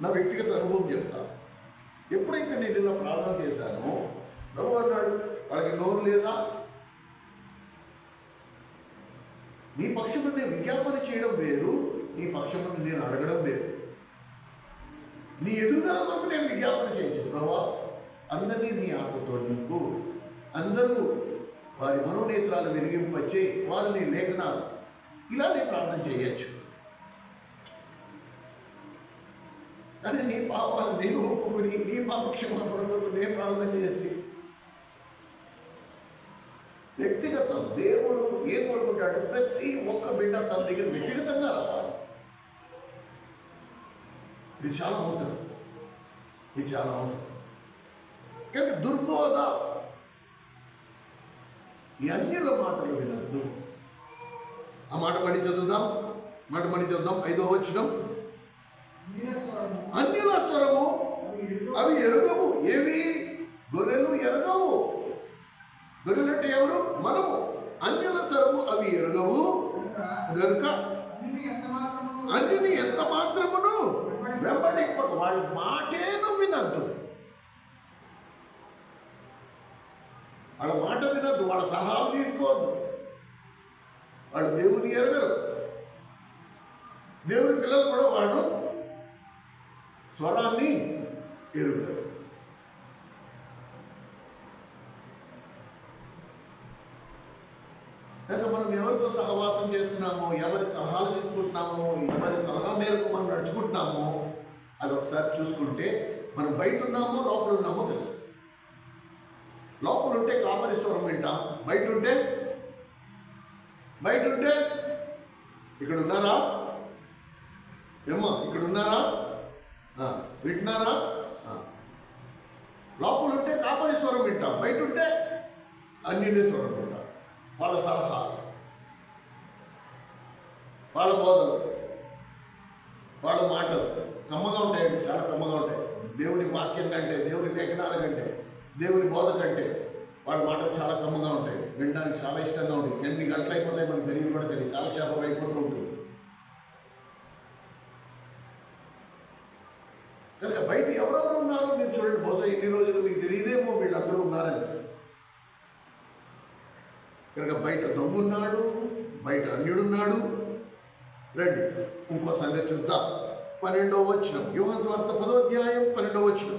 నా వ్యక్తిగత అనుభవం చెప్తా. ఎప్పుడైతే నేను ఇలా ప్రార్థన చేశానో ప్రభు అన్నాడు, వాళ్ళకి నోరు లేదా? నీ పక్షమును నేను విజ్ఞాపన చేయడం వేరు, నీ పక్షమును నేను అడగడం వేరు. నీ ఎదుగుదల కొరకు నేను విజ్ఞాపన చేయొచ్చు. ప్రభా, అందరినీ నీ ఆత్మతో నింపు, అందరూ వారి మనోనేత్రాలు వెలిగింపచ్చే వారు నీ లేఖనాలు, ఇలా నేను ప్రార్థన చేయొచ్చు. కానీ నీ పాపాలు నేను ఒప్పుకుని నీ పాపక్షేమం కొరకు నేను ప్రార్థన చేసి, వ్యక్తిగతం దేవుడు ఏం కోరుకుంటాడు? ప్రతి ఒక్క బిడ్డ తన దగ్గర వ్యక్తిగతంగా రావాలి. ఇది చాలా అవసరం, ఇది చాలా అవసరం. కానీ దుర్బోధ, ఈ అన్యుల మాటలు వినద్దు. ఆ మాట మళ్ళీ చదువుదాం, 5వ వచనం. అన్యుల స్వరము అవి ఎరుగవు. ఏవి? గొర్రెలు ఎరగవు. గొర్రెలంటే ఎవరు? మనము. అన్యుల స్వరము అవి ఎరుగవు గనుక అన్యుని ఎంత మాత్రమును వెంబడింపక. వాళ్ళ మాటే నువ్వు వినద్దు, వాళ్ళ మాట వినద్దు, వాళ్ళ సలహాలు తీసుకోవద్దు. వాళ్ళు దేవుని ఎరగరు. దేవుని పిల్లలు కూడా వాడు స్వరాన్ని ఎరుగరు. కనుక మనం ఎవరితో సహవాసం చేస్తున్నామో, ఎవరి సలహాలు తీసుకుంటున్నామో, ఎవరి సలహా మేరకు మనం నడుచుకుంటున్నామో అది ఒకసారి చూసుకుంటే మనం బయట ఉన్నామో లోపల ఉన్నామో తెలుసు. లోపల ఉంటే కాపరి స్వరం వింటాం, బయట ఉంటే ఇక్కడ ఉన్నారా ఏమో, ఇక్కడ ఉన్నారా, వింటున్నారా? లోపల ఉంటే కాపరి స్వరం వింటాం, బయట ఉంటే అన్యుని స్వరం వింటాం. వాళ్ళ సలహా, వాళ్ళ బోధలు, వాళ్ళ మాటలు కమ్మగా ఉంటాయండి, చాలా కమ్మగా ఉంటాయి. దేవుని వాక్యం కంటే, దేవుని లేఖనాల కంటే, దేవుని బోధ కంటే వాళ్ళ మాటలు చాలా కమ్మగా ఉంటాయి. వినడానికి చాలా ఇష్టంగా ఉంటాయి. ఎన్ని గంటలు అయిపోతాయి మనకు తెలియదు కూడా తెలియదు, కాలక్షేపం అయిపోతూ ఉంటుంది. కనుక బయట ఎవరెవరు ఉన్నారో మీరు చూడండి. బహుశా ఇన్ని రోజులు మీకు తెలియదేమో వీళ్ళందరూ ఉన్నారని. కనుక బయట దొంగున్నాడు, బయట అన్యుడున్నాడు. రండి ఇంకో సంగతి చూద్దాం. 12వ వచనం, యోహాను సువార్త 10వ అధ్యాయం 12వ వచనం.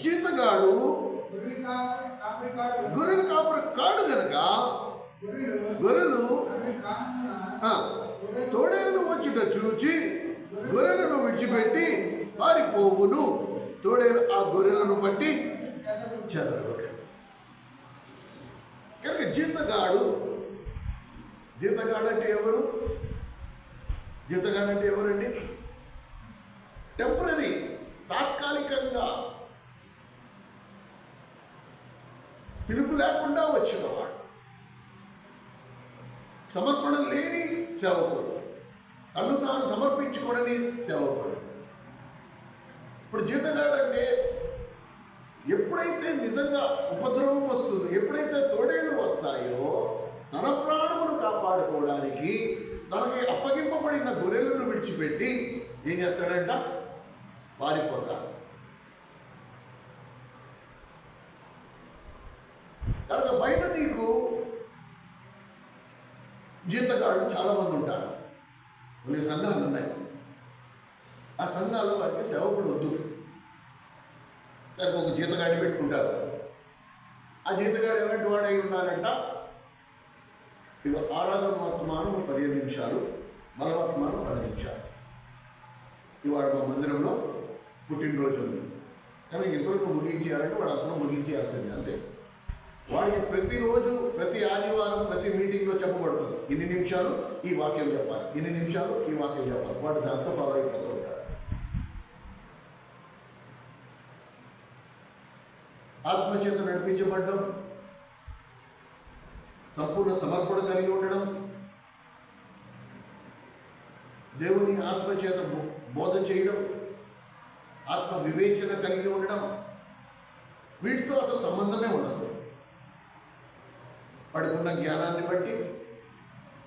జీతగాడు గొర్రెలు కాపురి కాడు గనక గొర్రెలు తోడేలు వచ్చుట చూచి గొర్రెలను విడిచిపెట్టి పారిపోవును. తోడేలు ఆ గొర్రెలను బట్టి చెదరు. కనుక జీతగాడు అంటే ఎవరు? జీతగాడంటే ఎవరండి? టెంపరీ, తాత్కాలికంగా, పిలుపు లేకుండా వచ్చినవాడు, సమర్పణ లేని సేవకుడు, తను తాను సమర్పించుకోవడని సేవకుడు. ఇప్పుడు జీతగాడంటే ఎప్పుడైతే నిజంగా ఉపద్రవం వస్తుందో, ఎప్పుడైతే తోడేళ్లు వస్తాయో, తన ప్రాణమును కాపాడుకోవడానికి తనకి అప్పగింపబడిన గొర్రెలను విడిచిపెట్టి ఏం చేస్తాడంట? పారిపోతాడు. కనుక బయట నీకు జీతగాళ్ళు చాలా మంది ఉంటారు. కొన్ని సంఘాలు ఉన్నాయి, ఆ సంఘాల్లో వారికి సేవకుడు వద్దు, దానికి ఒక జీతగాడిని పెట్టుకుంటారు. ఆ జీతగాడు ఎలాంటి వాడు అయి ఉండాలంట? ఇక ఆరాధన వర్తమానం 15 నిమిషాలు, బలవర్తమానం 10 నిమిషాలు. ఇవాళ మా మందిరంలో పుట్టినరోజు ఉంది, కానీ ఇంతవరకు ముగించేయాలంటే వాళ్ళందరూ ముగించేయాల్సింది అంతే. వాడికి ప్రతిరోజు, ప్రతి ఆదివారం, ప్రతి మీటింగ్లో చెప్పబడుతుంది, ఇన్ని నిమిషాలు ఈ వాక్యం చెప్పాలి, ఇన్ని నిమిషాలు ఈ వాక్యం చెప్పాలి. వాడు దాంతో ఫాలో అయిపోతూ ఉంటాడు. ఆత్మచేత నడిపించబడ్డం, సంపూర్ణ సమర్పణ కలిగి ఉండడం, దేవుని ఆత్మచేత బోధ చేయడం, ఆత్మ వివేచన కలిగి ఉండడం, వీటితో అసలు సంబంధమే ఉండదు. వాడుకున్న జ్ఞానాన్ని బట్టి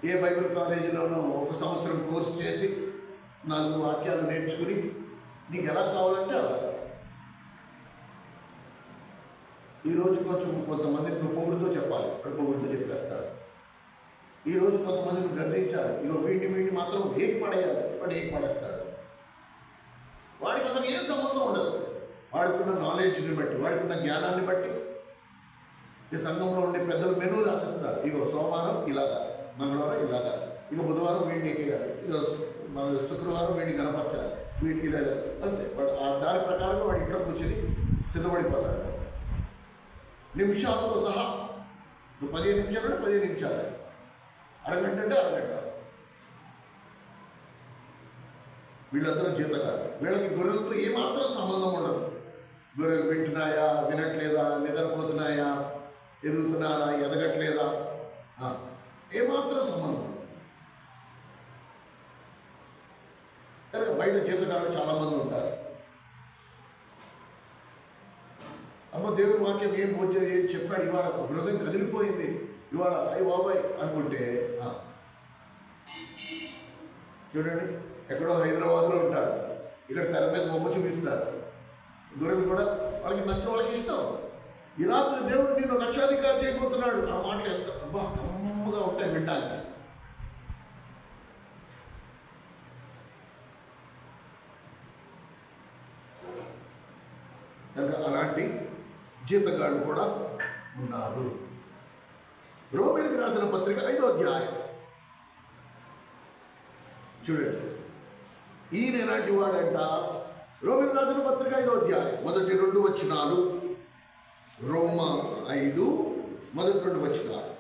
ఏ బైబిల్ కాలేజీలోనో 1 సంవత్సరం కోర్సు చేసి 4 వాక్యాలు నేర్చుకుని నీకు ఎలా కావాలంటే అలా. ఈరోజు కొంతమంది నువ్వు పొగుడుతో చెప్పాలి, వాడు పొగుడుతో చెప్పేస్తాడు. ఈరోజు కొంతమంది నువ్వు గద్దించాలి, ఇగో వీడిని మాత్రం ఏకి పడేయాలి, వాడు ఏకి పడేస్తాడు. వాడికి అసలు ఏం సంబంధం ఉండదు. వాడుకున్న నాలెడ్జ్ని బట్టి, వాడుకున్న జ్ఞానాన్ని బట్టి ఈ సంఘంలో ఉండే పెద్దలు మెనూ రాసిస్తారు. ఇగో సోమవారం ఇలాగా, మంగళవారం ఇలాగా, ఇక బుధవారం వీడిని ఎక్కేయాలి, ఇక శుక్రవారం వీడిని కనపరచాలి, వీడికి ఇలా అంతే. వాడు దాని ప్రకారంగా వాడి ఇంట్లో కూర్చొని సిద్ధపడిపోతాడు. నిమిషాలతో సహా. నువ్వు 15 నిమిషాలు అంటే 15 నిమిషాలు, అరగంట అంటే అరగంట. వీళ్ళందరూ జీతకారు. వీళ్ళకి గొర్రెలతో ఏమాత్రం సంబంధం ఉండదు. గొర్రెలు వింటున్నాయా, వినట్లేదా, నిద్రపోతున్నాయా, ఎదుగుతున్నారా, ఎదగట్లేదా, ఏమాత్రం సంబంధం. కానీ బయట జీతకారులు చాలా మంది ఉంటారు. అమ్మ దేవుని వాక్యం ఏం భోజనం ఏం చెప్పాడు, ఇవాళ హృదయం కదిలిపోయింది, ఇవాళ అయ్యి బాబాయ్ అనుకుంటే చూడండి, ఎక్కడో హైదరాబాద్లో ఉంటారు, ఇక్కడ తెర మీద బొమ్మ చూపిస్తారు. గొర్రెలు కూడా వాళ్ళకి నచ్చిన వాళ్ళకి ఇష్టం. ఈ రాత్రి దేవుడు నిన్ను లక్షాధికారి చేయబోతున్నాడు. ఆ మాటలు ఎంత కమ్మగా ఉంటాయి వినడానికి. అలాంటి జీతగాళ్ళు కూడా ఉన్నారు. రోమీయులకు రాసిన పత్రిక 5వ అధ్యాయం చూడండి. ఈయన ఎలాంటి వాడంట? రోమీయులకు రాసిన పత్రిక 5వ అధ్యాయం మొదటి 2 వచనాలు. రోమా 5 మొదటి 2 వచనాలు.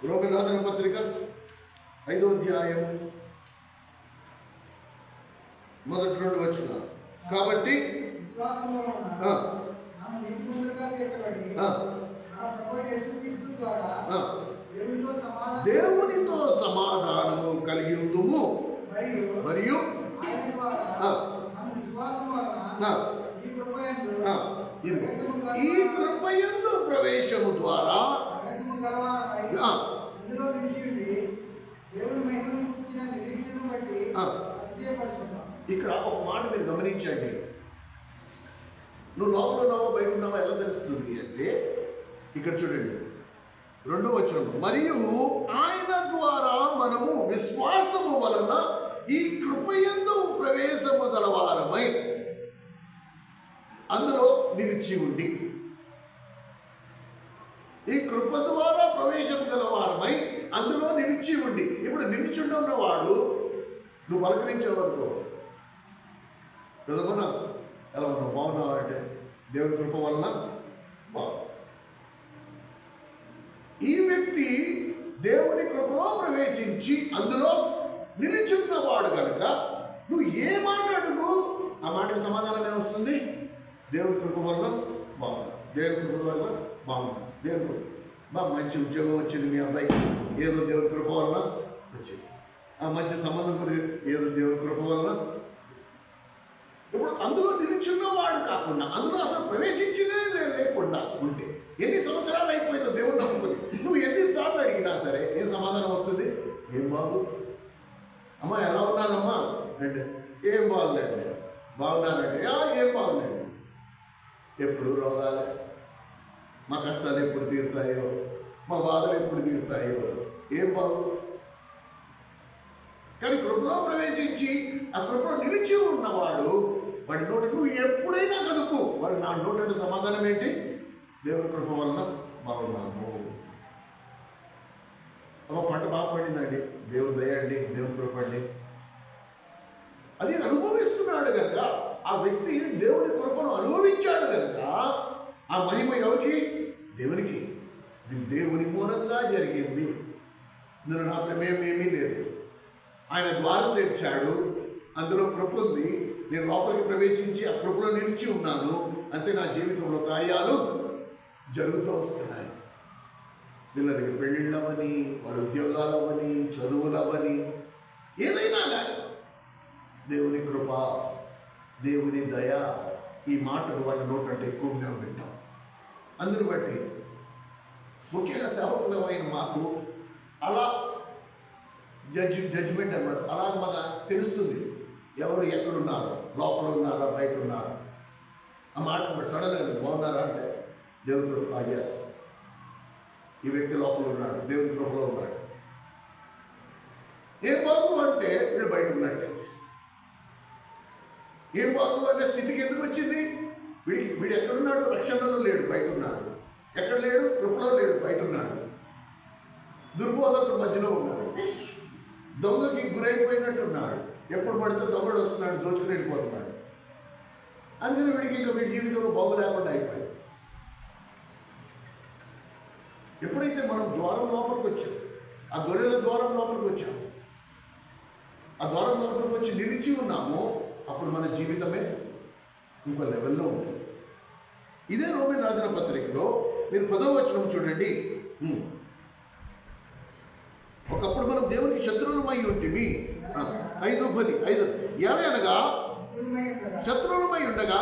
రోమీయులకు రాసిన పత్రిక 5వ అధ్యాయం మొదటి 2 వచనాలు. కాబట్టి దేవునితో సమాధానము కలిగి ఉందుము మరియు ఈ కృపయందు ప్రవేశము ద్వారా ఇక్కడ ఒక మాట మీరు గమనించండి. నువ్వు లోపల ఉన్నావో బయట ఉన్నావో ఎలా తెలుస్తుంది అంటే, ఇక్కడ చూడండి 2వ వచనం, మరియు ఆయన ద్వారా మనము విశ్వాసము వలన ఈ కృపయందు ప్రవేశము గలవారమై అందులో నిలిచి ఉండి. ఈ కృప ద్వారా ప్రవేశం గలవారమై అందులో నిలిచి ఉండి. ఇప్పుడు నిలిచుంటున్న వాడు నువ్వు పలకరించే వరకు చదువుకున్నా ఎలా ఉన్నావు, బాగున్నావు అంటే దేవుని కృప వలన బాగు. ఈ వ్యక్తి దేవుని కృపలో ప్రవేశించి అందులో నిలిచున్నవాడు కనుక నువ్వు ఏ మాట అడుగు ఆ మాటకు సమాధానం ఏమొస్తుంది? దేవుని కృప వల్ల బాగున్నా, దేవుని కృప వల్ల బాగున్నా, దేవుని కృప మంచి ఉద్యోగం వచ్చింది మీ అబ్బాయికి, ఏదో దేవుని కృప వల్ల వచ్చింది. ఆ మంచి సంబంధం కుదిరి, ఏదో దేవుని కృప వల్ల. ఇప్పుడు అందులో నిలుచున్నవాడు కాకుండా, అందులో అసలు ప్రవేశించినే లేకుండా ఉంటే ఎన్ని సంవత్సరాలు అయిపోయిందో దేవుడు నమ్ముకుని నువ్వు ఎన్నిసార్లు అడిగినా సరే ఏం సమాధానం వస్తుంది? ఏం బాగు అమ్మా, ఎలా ఉన్నానమ్మా అంటే ఏం బాగుందండి, బాగున్నానంటే ఏం బాగుందండి. ఎప్పుడు రోగాలే, మా కష్టాలు ఎప్పుడు తీరుతాయో, మా బాధలు ఎప్పుడు తీరుతాయో, ఏం బాగు. కానీ కృపలో ప్రవేశించి ఆ కృపలో నిలిచి ఉన్నవాడు వాడి నోట నువ్వు ఎప్పుడైనా కదుపు, వాడు నా నోట సమాధానం ఏంటి? దేవుని కృప వలన బాగున్నాము. ఒక పంట బాగా పడిందండి, దేవుడు దయండి, దేవుని కృప అండి. అది అనుభవిస్తున్నాడు కనుక, ఆ వ్యక్తి దేవుని కృపను అనుభవించాడు కనుక ఆ మహిమ ఎవరికి? దేవునికి. దేవుని మూలంగా జరిగింది. ఇందులో నా ప్రమేయం ఏమీ లేదు. ఆయన ద్వారం తెరిచాడు, అందులో కృప ఉంది, నేను లోపలికి ప్రవేశించి ఆ కృపలో నిలిచి ఉన్నాను. అంతే నా జీవితంలో కార్యాలు జరుగుతూ వస్తున్నాయి. పిల్లలకి పెళ్ళిళ్ళవని, వాళ్ళ ఉద్యోగాలవని, చదువులవని, ఏదైనా కానీ దేవుని కృప, దేవుని దయ, ఈ మాటలు వాళ్ళ నోటంటే ఎక్కువగా వింటాం. అందుని బట్టి ముఖ్యంగా సేవకులమైన మాకు అలా జడ్జిమెంట్ అన్నమాట. అలా మాకు తెలుస్తుంది ఎవరు ఎక్కడున్నారు, లోపల ఉన్నారా బయట ఉన్నారా. ఆ మాట సడన్గా బాగున్నారా అంటే దేవుడు ఎస్, ఈ వ్యక్తి లోపల ఉన్నాడు, దేవుని కృపలో ఉన్నాడు. ఏం బాగు అంటే వీడు బయట ఉన్నట్టే. ఏం బాగు అనే స్థితికి ఎందుకు వచ్చింది? వీడు ఎక్కడున్నాడు? రక్షణలో లేడు, బయట ఉన్నాడు. ఎక్కడ లేడు? కృపలో లేడు, బయట ఉన్నాడు. దుర్బోధకుల మధ్యలో ఉన్నాడు. దొంగకి గురైపోయినట్టున్నాడు. ఎప్పుడు పడితే దొంగడు వస్తున్నాడు, దోచుకుని వెళ్ళిపోతున్నాడు. అందుకని వీడి జీవితంలో బాగు లేకుండా అయిపోయింది. ఎప్పుడైతే మనం ద్వారం లోపలికి వచ్చాం, ఆ గొర్రెల ద్వారం లోపలికి వచ్చాం, ఆ ద్వారం లోపలికి వచ్చి నిలిచి ఉన్నామో అప్పుడు మన జీవితమే ఇంకో లెవెల్లో ఉంటుంది. ఇదే రోమన్ రాసిన పత్రికలో మీరు 10వ వచనం చూడండి. ఒకప్పుడు మనం దేవునికి శత్రువులమై ఉంటిమి. 5:10 ఎలాగనగా శత్రువులమై ఉండగా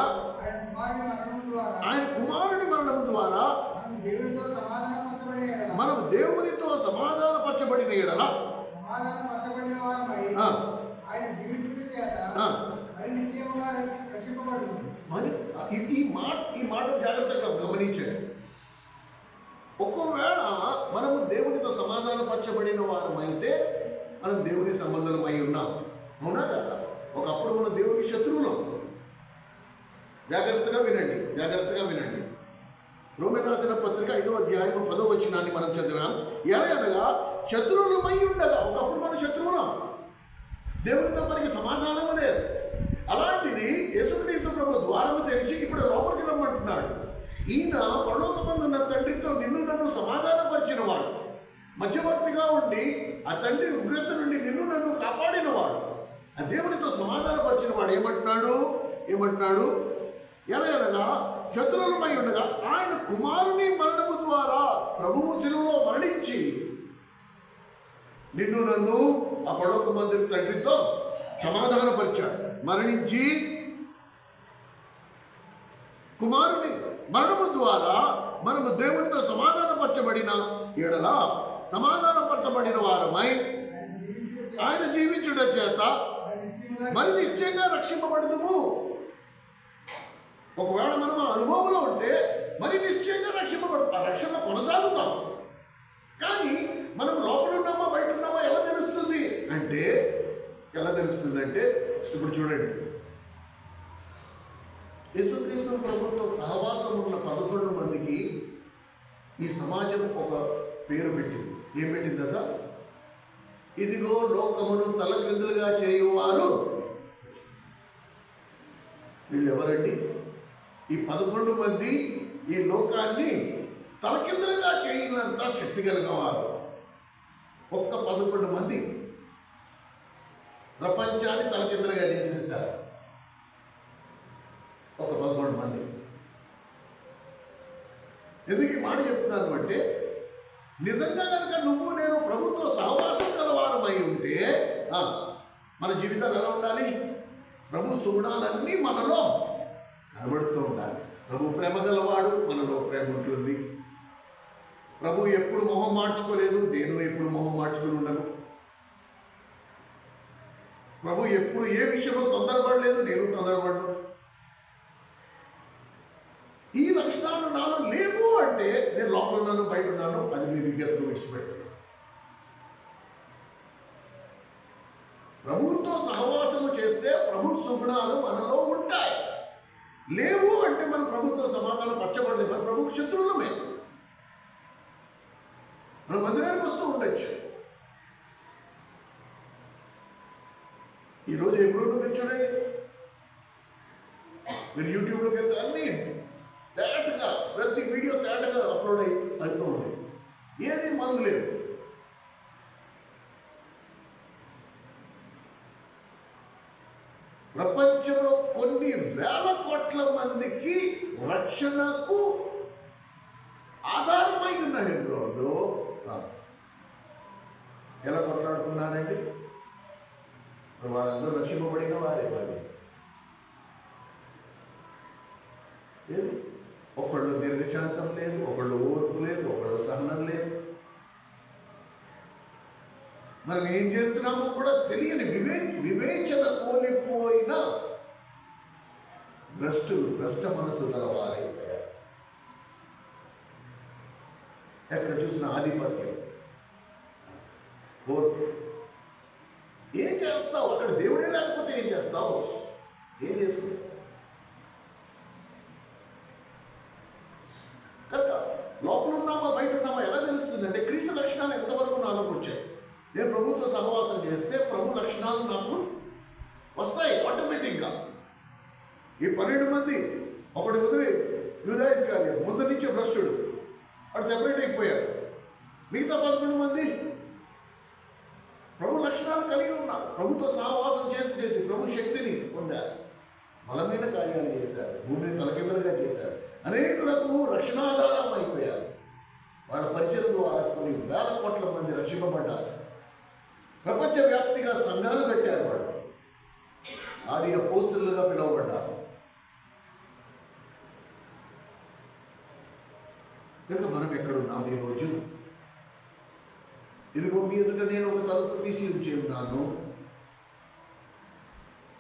ఆయన కుమారుడి మరణం ద్వారా మనం దేవునితో సమాధానపరచబడిన ఎడల ఈ మాట జాగ్రత్తగా గమనించండి. ఒకవేళ మనము దేవునితో సమాధానపరచబడిన వారమైతే మనం దేవుని సంబంధమై ఉన్నాం, అవునా కదా? ఒకప్పుడు మనం దేవునికి శత్రువులం. జాగ్రత్తగా వినండి. రోమన్ రాసిన పత్రిక 5వ అధ్యాయం 10వ వచనాన్ని మనం చదివాం. ఎలాగనగా శత్రువులమై ఉండగా, ఒకప్పుడు మన శత్రువులం, దేవునితో మనకి సమాధానం లేదు. అలాంటిది యేసుక్రీస్తు ప్రభు ద్వారం తెరిచి ఇప్పుడు లోపలికి రమ్మంటున్నాడు. ఈయన పరలోకమందున్న తండ్రితో నిన్ను నన్ను సమాధానపరిచిన వాడు, మధ్యవర్తిగా ఉండి ఆ తండ్రి ఉగ్రత నుండి నిన్ను నన్ను కాపాడిన వాడు, ఆ దేవునితో సమాధానపరిచిన వాడు ఏమంటున్నాడు? ఎలాగనగా శత్రువులమై ఉండగా ఆయన కుమారుని మరణము ద్వారా ప్రభువు శిలువలో మరణించి నిన్ను నన్ను ఆ పరలోకమందున్న తండ్రితో సమాధానపరిచాడు. మరణించి కుమారుని మరణము ద్వారా మనము దేవునితో సమాధానపరచబడిన ఎడల సమాధానపరచబడిన వారమై ఆయన జీవించుట చేత మరి నిశ్చయంగా రక్షింపబడుదుము. ఒకవేళ మనం ఆ అనుభవంలో ఉంటే మరి నిశ్చయంగా రక్షింపబడతాం, రక్షణ కొనసాగుతాం. కానీ మనం లోపల ఉన్నామా బయట ఉన్నామా ఎలా తెలుస్తుంది అంటే ఇప్పుడు చూడండి, యేసుక్రీస్తు ప్రభుత్వ సహవాసం ఉన్న 11 మందికి ఈ సమాజం ఒక పేరు పెట్టింది. ఏం పెట్టిందా సార్? ఇదిగో లోకమును తలక్రిందులుగా చేయువారు. వీళ్ళు ఎవరండి? ఈ 11 మంది ఈ లోకాన్ని తలకిందులుగా చేయనంత శక్తి కలిగిన వారు. ఒక్క 11 మంది ప్రపంచాన్ని తలకిందులుగా చేసేసారు. ఒక 11 మంది. ఎందుకు ఈ మాట చెప్తున్నాను అంటే, నిజంగా కనుక నువ్వు నేను ప్రభుత్వ సహవాసం గలవారమై ఉంటే మన జీవితాలు ఎలా ఉండాలి? ప్రభు సుగుణాలన్నీ మనలో కనబడుతూ ఉండాలి. ప్రభు ప్రేమ గలవాడు, మనలో ప్రేమ ఉంటుంది. ప్రభు ఎప్పుడు మొహం మార్చుకోలేదు, నేను ఎప్పుడు మొహం మార్చుకుని ఉండను. ప్రభు ఎప్పుడు ఏ విషయంలో తొందరపడలేదు, నేను తొందరపడను. ఈ లక్షణాలు నాలో లేవు అంటే నేను లోపల ఉన్నాను బయట ఉన్నాను, అది మీ విజ్ఞతను విడిచిపెట్టాను. ప్రభువుతో సహవాసము చేస్తే ప్రభు సుగుణాలు మనలో ఉంటాయి. లేవు అంటే మనం ప్రభుత్వ సమాధానం పరచబడలేదు, మన ప్రభుకు శత్రువులమే. మనం మందిరానికి వస్తూ ఉండొచ్చు. ఈరోజు ఎప్పుడు మీరు చూడండి, మీరు యూట్యూబ్లోకి వెళ్తే అన్నీ తేటగా, ప్రతి వీడియో తేటగా అప్లోడ్ అవుతూ ఉంది. ఏది మనకు లేదు. ప్రపంచంలో కొన్ని వేల కోట్ల మందికి రక్షణకు ఆధారమై ఉన్న హెబ్రోన్లో ఎలా కొట్లాడుతున్నారండి? వాళ్ళందరూ రక్షింపబడిన వారే. వారి లేదు, ఒకళ్ళు దీర్ఘశాంతం లేదు, ఒకళ్ళు ఓర్పు లేదు, ఒకళ్ళు సహనం లేదు. మనం ఏం చేస్తున్నామో కూడా తెలియని వివేచన కోల్పోయిన భ్రష్ట మనసు గలవారైపోయారు. ఎక్కడ చూసిన ఆధిపత్యం. ఏం చేస్తావు అక్కడ? దేవుడే లేకపోతే ఏం చేస్తావు? ఏం చేస్తావు? కనుక లోపల ఉన్నామా బయట ఉన్నామా ఎలా తెలుస్తుంది అంటే క్రీస్తు లక్షణాలు ఎంతవరకు నాలోకి వచ్చాయి. నేను ప్రభుత్వ సహవాసం చేస్తే ప్రభు లక్షణాలు నాకు వస్తాయి ఆటోమేటిక్గా. ఈ 12 మంది ఒకటి వదిలి యూదాయిస్కారియతు ముందు నుంచే భ్రష్టుడు, వాడు సెపరేట్ అయిపోయాడు. మిగతా 11 మంది ప్రభు లక్షణాలు కలిగి ఉన్నారు. ప్రభుత్వ సహవాసం చేసి ప్రభు శక్తిని పొందారు. బలమైన కార్యాలు చేశారు. భూమిని తలకిందలుగా చేశారు. అనేకులకు రక్షణాధారం అయిపోయారు. వాళ్ళ పరిచయం ద్వారా కొన్ని వేల కోట్ల మంది రక్షింపబడ్డారు. ప్రపంచవ్యాప్తిగా సంఘాలు కట్టారు. వాళ్ళు ఆది అపోస్తలులుగా పిలువబడ్డారు. కనుక మనం ఎక్కడున్నాం ఈరోజు? ఇదిగో మీ ఎదుట నేను ఒక తలుపు తీసి ఉంచి ఉన్నాను,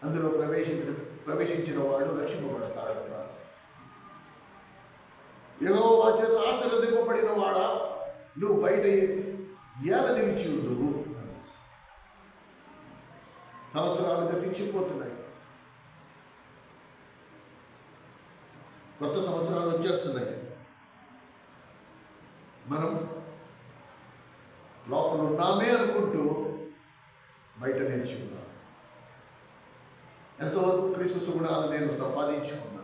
అందులో ప్రవేశించిన వాడు రక్షింపబడతాడు. యెహోవా చేత ఆశీర్వదింపబడిన వాడా, నువ్వు బయట ఏల నిలిచి ఉండు. సంవత్సరాలు గతించిపోతున్నాయి, కొత్త సంవత్సరాలు వచ్చేస్తున్నాయి. మనం లోపల ఉన్నామే అనుకుంటూ బయట నిలిచి ఉన్నాం. ఎంతవరకు క్రీస్తు సుగుణాలు నేను సంపాదించుకున్నా,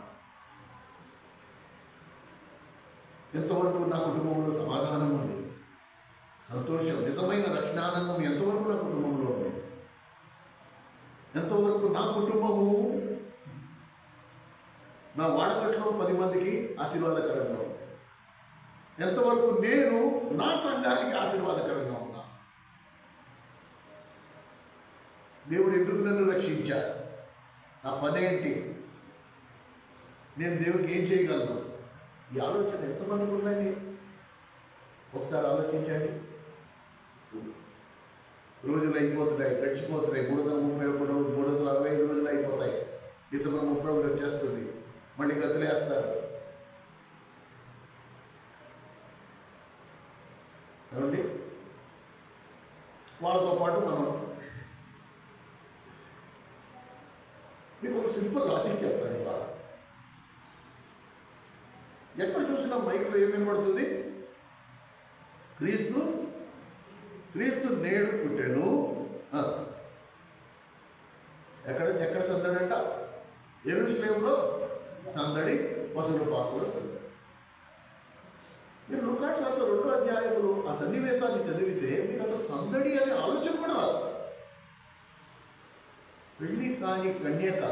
ఎంతవరకు నా కుటుంబంలో సమాధానం ఉంది, సంతోషం, నిజమైన రక్షణానందం ఎంతవరకు నా కుటుంబంలో ఉంది, ఎంతవరకు నా కుటుంబము నా వాడకట్లో 10 మందికి ఆశీర్వాదకరంగా ఉంది, ఎంతవరకు నేను నా సంఘానికి ఆశీర్వాదకరంగా ఉన్నా. దేవుడు ఎందుకు నన్ను రక్షించాడు? నా పనేంటి? నేను దేవుడికి ఏం చేయగలను? ఈ ఆలోచన ఎంతమందికి ఉందండి? ఒకసారి ఆలోచించండి. రోజులు అయిపోతున్నాయి, గడిచిపోతున్నాయి. 331 రోజులు, 365 రోజులు అయిపోతాయి. డిసెంబర్ 31 వచ్చేస్తుంది. మళ్ళీ గతులేస్తారు. ఏమండి? వాళ్ళతో పాటు మనం. మీకు ఒక సింపుల్ లాజిక్ చెప్తాను ఇవాళ. ఎక్కడ చూసినా మైక్లో ఏం వినబడుతుంది? క్రీస్తు నేడు పుట్టెను. ఎక్కడ సందడి అంట? యెరూషలేములో సందడి, పశువుల పాకలో సందడి. మీరు లూకాసు వార్త 2వ అధ్యాయంలో ఆ సన్నివేశాన్ని చదివితే మీకు అసలు సందడి అనే ఆలోచన కూడా రాదు. పెళ్లి కాని కన్యక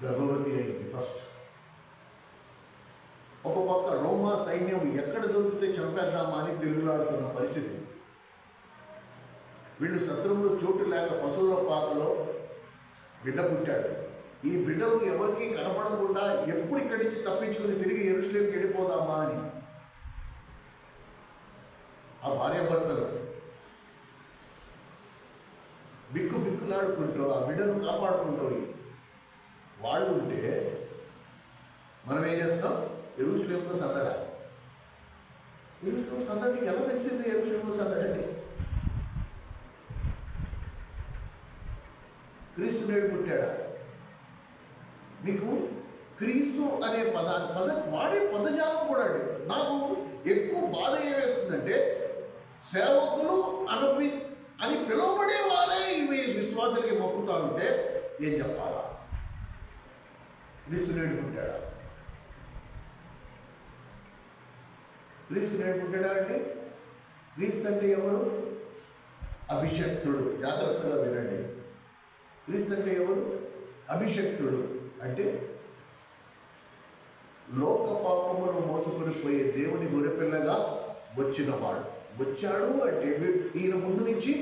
గర్భవతి అయింది ఫస్ట్. ఒక పక్క రోమా సైన్యం ఎక్కడ దొరికితే చంపేద్దామా అని తిరుగులాడుతున్న పరిస్థితి. వీళ్ళు శత్రువులు చోటు లేక పశువుల పాకలో బిడ్డ పుట్టాడు. ఈ బిడ్డలు ఎవరికి కనపడకుండా ఎప్పుడు ఇక్కడి నుంచి తప్పించుకుని తిరిగి యెరూషలేముకి వెళ్ళిపోదామా అని ఆ భార్యాభర్తలు బిక్కులాడుకుంటూ ఆ బిడ్డను కాపాడుకుంటూ వాళ్ళు ఉంటే మనం ఏం చేస్తాం? యెరూషలేములో సందడ. యెరూషలేము సందడి ఎలా తెలిసింది? యెరూషలేములో సందడి క్రీస్తు నేడు పుట్టాడా? మీకు క్రీస్తు అనే వాడే పదజాలం కూడా అండి. నాకు ఎక్కువ బాధ ఏమేస్తుందంటే సేవకులు అని పిలువబడే వారే ఇవి విశ్వాసాలకి మొక్కుతా ఉంటే ఏం చెప్పాలా? క్రీస్తు నేడు పుట్టాడా? క్రీస్తు నేడు పుట్టాడా అంటే క్రీస్తు అంటే ఎవరు? అభిషక్తుడు. జాగ్రత్తగా వినండి. క్రీస్తు అంటే ఎవరు? అభిషక్తుడు అంటే లోక పాపమును మోసుకొని పోయే దేవుని గొర్రెపిల్లగా వచ్చినవాడు. వచ్చాడు అంటే ఈయన ముందు నుంచి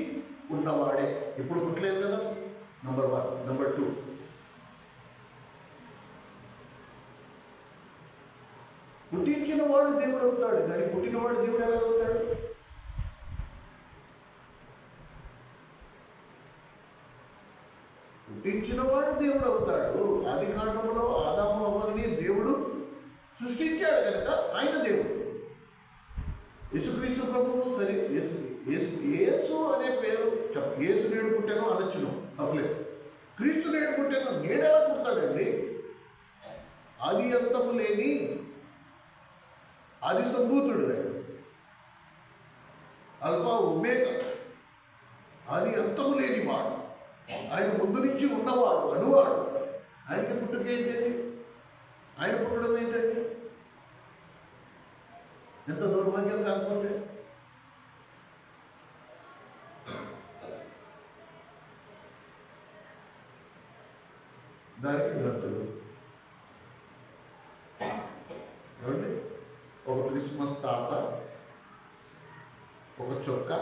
ఉన్నవాడే. ఇప్పుడు పుట్టలేదు కదా, నంబర్ 1. నంబర్ 2, పుట్టించిన వాడు దేవుడు అవుతాడు, కానీ పుట్టినవాడు దేవుడు ఎలా అవుతాడు? సృష్టించినవాడు దేవుడు అవుతాడు. ఆది కాండంలో ఆదాము అవ్వని దేవుడు సృష్టించాడు కనుక ఆయన దేవుడు. యేసుక్రీస్తు ప్రభువు సరే, యేసు అనే పేరు యేసు నేడు పుట్టాను అనొచ్చును, తప్పలేదు. క్రీస్తు నేడు పుట్టాను, నేడెలా పుడతాడండి? ఆది అంతము లేని ఆది సంభూతుడు ఆయన, అల్ఫా ఒమేగా, ఆది అంతము లేని వాడు, ఆయన ముందు నుంచి ఉన్నవాడు, అనువాడు. ఆయనకి పుట్టుక ఏంటండి? ఆయన పుట్టడం ఏంటండి? ఎంత దౌర్భాగ్యం కాకపోతే. దానికి గంతులు ఏమండి? ఒక క్రిస్మస్ తాత, ఒక చొక్క,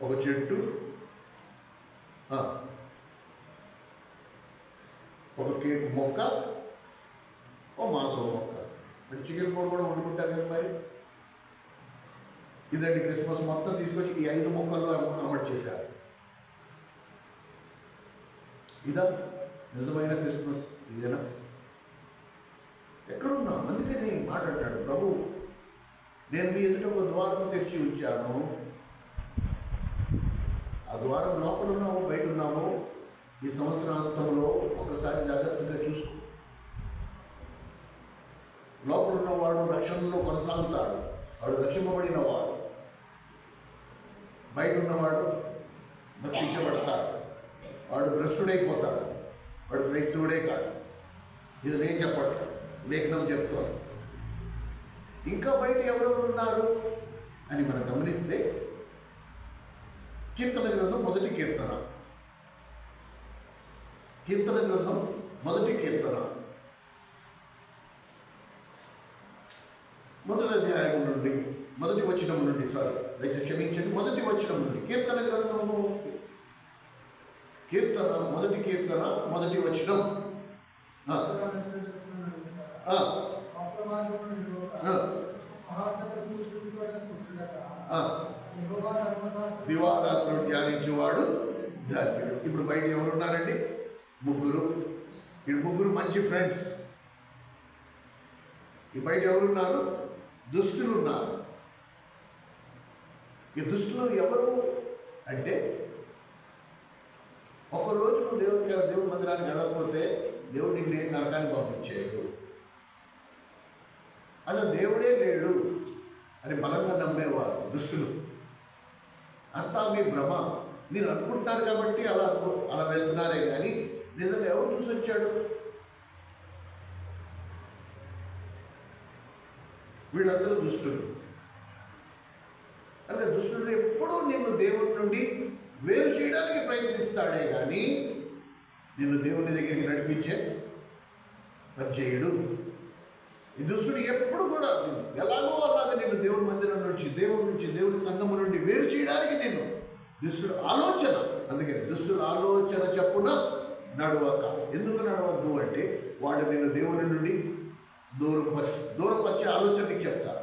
ఒక చెట్టు, ఒక కేక్ మొక్క, ఒక మాంసం మొక్క, అంటే చికెన్ కూర కూడా వండుకుంటారు కదా మరి. ఇదండి క్రిస్మస్ మొత్తం తీసుకొచ్చి ఈ 5 మొక్కల్లో అమలు చేశారు. ఇదా నిజమైన క్రిస్మస్? ఇదేనా? ఎక్కడున్నాం? అందుకని మాట అంటాడు ప్రభు, నేను మీ ఎదుట ఒక ద్వారం తెరిచి ఉంచాను. ఆ ద్వారం లోపల ఉన్నాము, బయట ఉన్నాము. ఈ సంవత్సరాంతంలో ఒకసారి జాగ్రత్తగా చూసుకో. లోపల ఉన్నవాడు రక్షణలో కొనసాగుతాడు, వాడు రక్షింపబడిన వాడు. బయట ఉన్నవాడు భక్షించబడతాడు, వాడు భ్రష్టుడైపోతాడు, వాడు క్రైస్తవుడే కాదు. ఇది నేను చెప్పట్లేదు, లేఖనం చెప్తాను. ఇంకా బయట ఎవరెవరు ఉన్నారు అని మనం గమనిస్తే, కీర్తన గ్రంథం మొదటి కీర్తన, కీర్తన గ్రంథం మొదటి కీర్తన మొదటి అధ్యాయం నుండి మొదటి వచనం నుండి, దయచేసి క్షమించండి, మొదటి వచనం నుండి. కీర్తన గ్రంథము, కీర్తన మొదటి కీర్తన మొదటి వచనం. దివారాత్రులు ధ్యానించేవాడు ధన్యుడు. ఇప్పుడు బయట ఎవరున్నారండి? ముగ్గురు. ఈ ముగ్గురు మంచి ఫ్రెండ్స్. ఈ బయట ఎవరున్నారు? దుష్టులు ఉన్నారు. ఈ దుష్టులు ఎవరు అంటే, ఒకరోజు నువ్వు దేవుడి మందిరానికి వెళ్ళకపోతే దేవుడు నిన్ను నరకానికి పంపించేయడు. అసలు దేవుడే లేడు అని బలంగా నమ్మేవారు దుష్టులు. అంతా మీ భ్రమ, మీరు అనుకుంటున్నారు కాబట్టి అలా వెళ్తున్నారే కానీ నిజంగా ఎవరు చూసి వచ్చాడు? వీళ్ళందరూ దుష్టులు. అంటే దుష్టుడు ఎప్పుడూ నిన్ను దేవుని నుండి వేరు చేయడానికి ప్రయత్నిస్తాడే కానీ నిన్ను దేవుని దగ్గరికి నడిపించే పని చేయడు. ఈ దుష్టుడు ఎప్పుడు కూడా ఎలాగో అలాగా నిన్ను దేవుని మందిరం నుంచి, దేవుని సంఘము నుండి వేరు చేయడానికి నిన్ను దుష్టుడు ఆలోచన. అందుకని దుష్టుడు ఆలోచన చెప్పున నడవక. ఎందుకు నడవద్దు అంటే, వాడు నిన్ను దేవుని నుండి దూరపరిచే ఆలోచనకి చెప్తారు.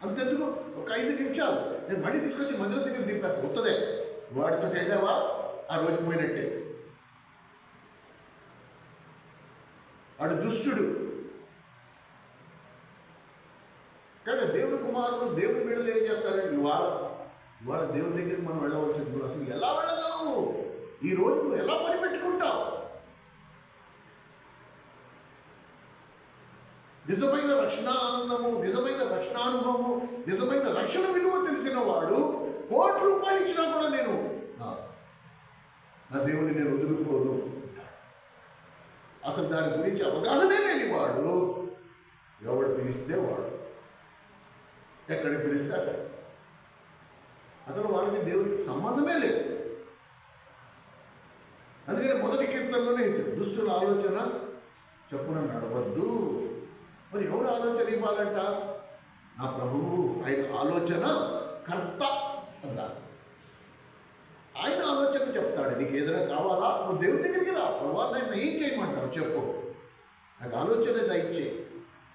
అంతెందుకు, ఒక 5 నిమిషాలు నేను మళ్ళీ తీసుకొచ్చి మందిరం దగ్గర దింపేస్తాను. వస్తుందే, వాడితో వెళ్ళావా ఆ రోజు పోయినట్టే. వాడు దుష్టుడు. కానీ దేవుని కుమారుడు, దేవుని బిడ్డలు ఏం చేస్తారంటే, ఇవాళ దేవుని దగ్గరికి మనం వెళ్ళవలసింది. నువ్వు అసలు ఎలా వెళ్ళగలవు? ఈ రోజు నువ్వు ఎలా పని పెట్టుకుంటావు? నిజమైన రక్షణ ఆనందము, నిజమైన రక్షణానుభవము, నిజమైన రక్షణ విలువ తెలిసిన వాడు ₹1,00,000 ఇచ్చినా కూడా నేను నా దేవుని నేను వదులుకోను. అసలు దాని గురించి అవగాహనే లేని వాడు ఎవడు పిలిస్తే వాడు, ఎక్కడికి పిలిస్తే అక్కడ. అసలు వాడికి దేవుడికి సంబంధమే లేదు. అందుకని మొదటి కీర్తనలోనే ఇచ్చాడు, దుష్టుల ఆలోచన చెప్పున నడవద్దు. మరి ఎవరు ఆలోచన ఇవ్వాలంట? నా ప్రభువు, ఆయన ఆలోచన కర్త అని రాశాడు. ఆయన ఆలోచన చెప్తాడు. నీకు ఏదైనా కావాలా, నువ్వు దేవుని దగ్గరికి రా. ప్రభు నన్ను ఏం చేయమంటావు చెప్పు, నాకు ఆలోచన దయచే.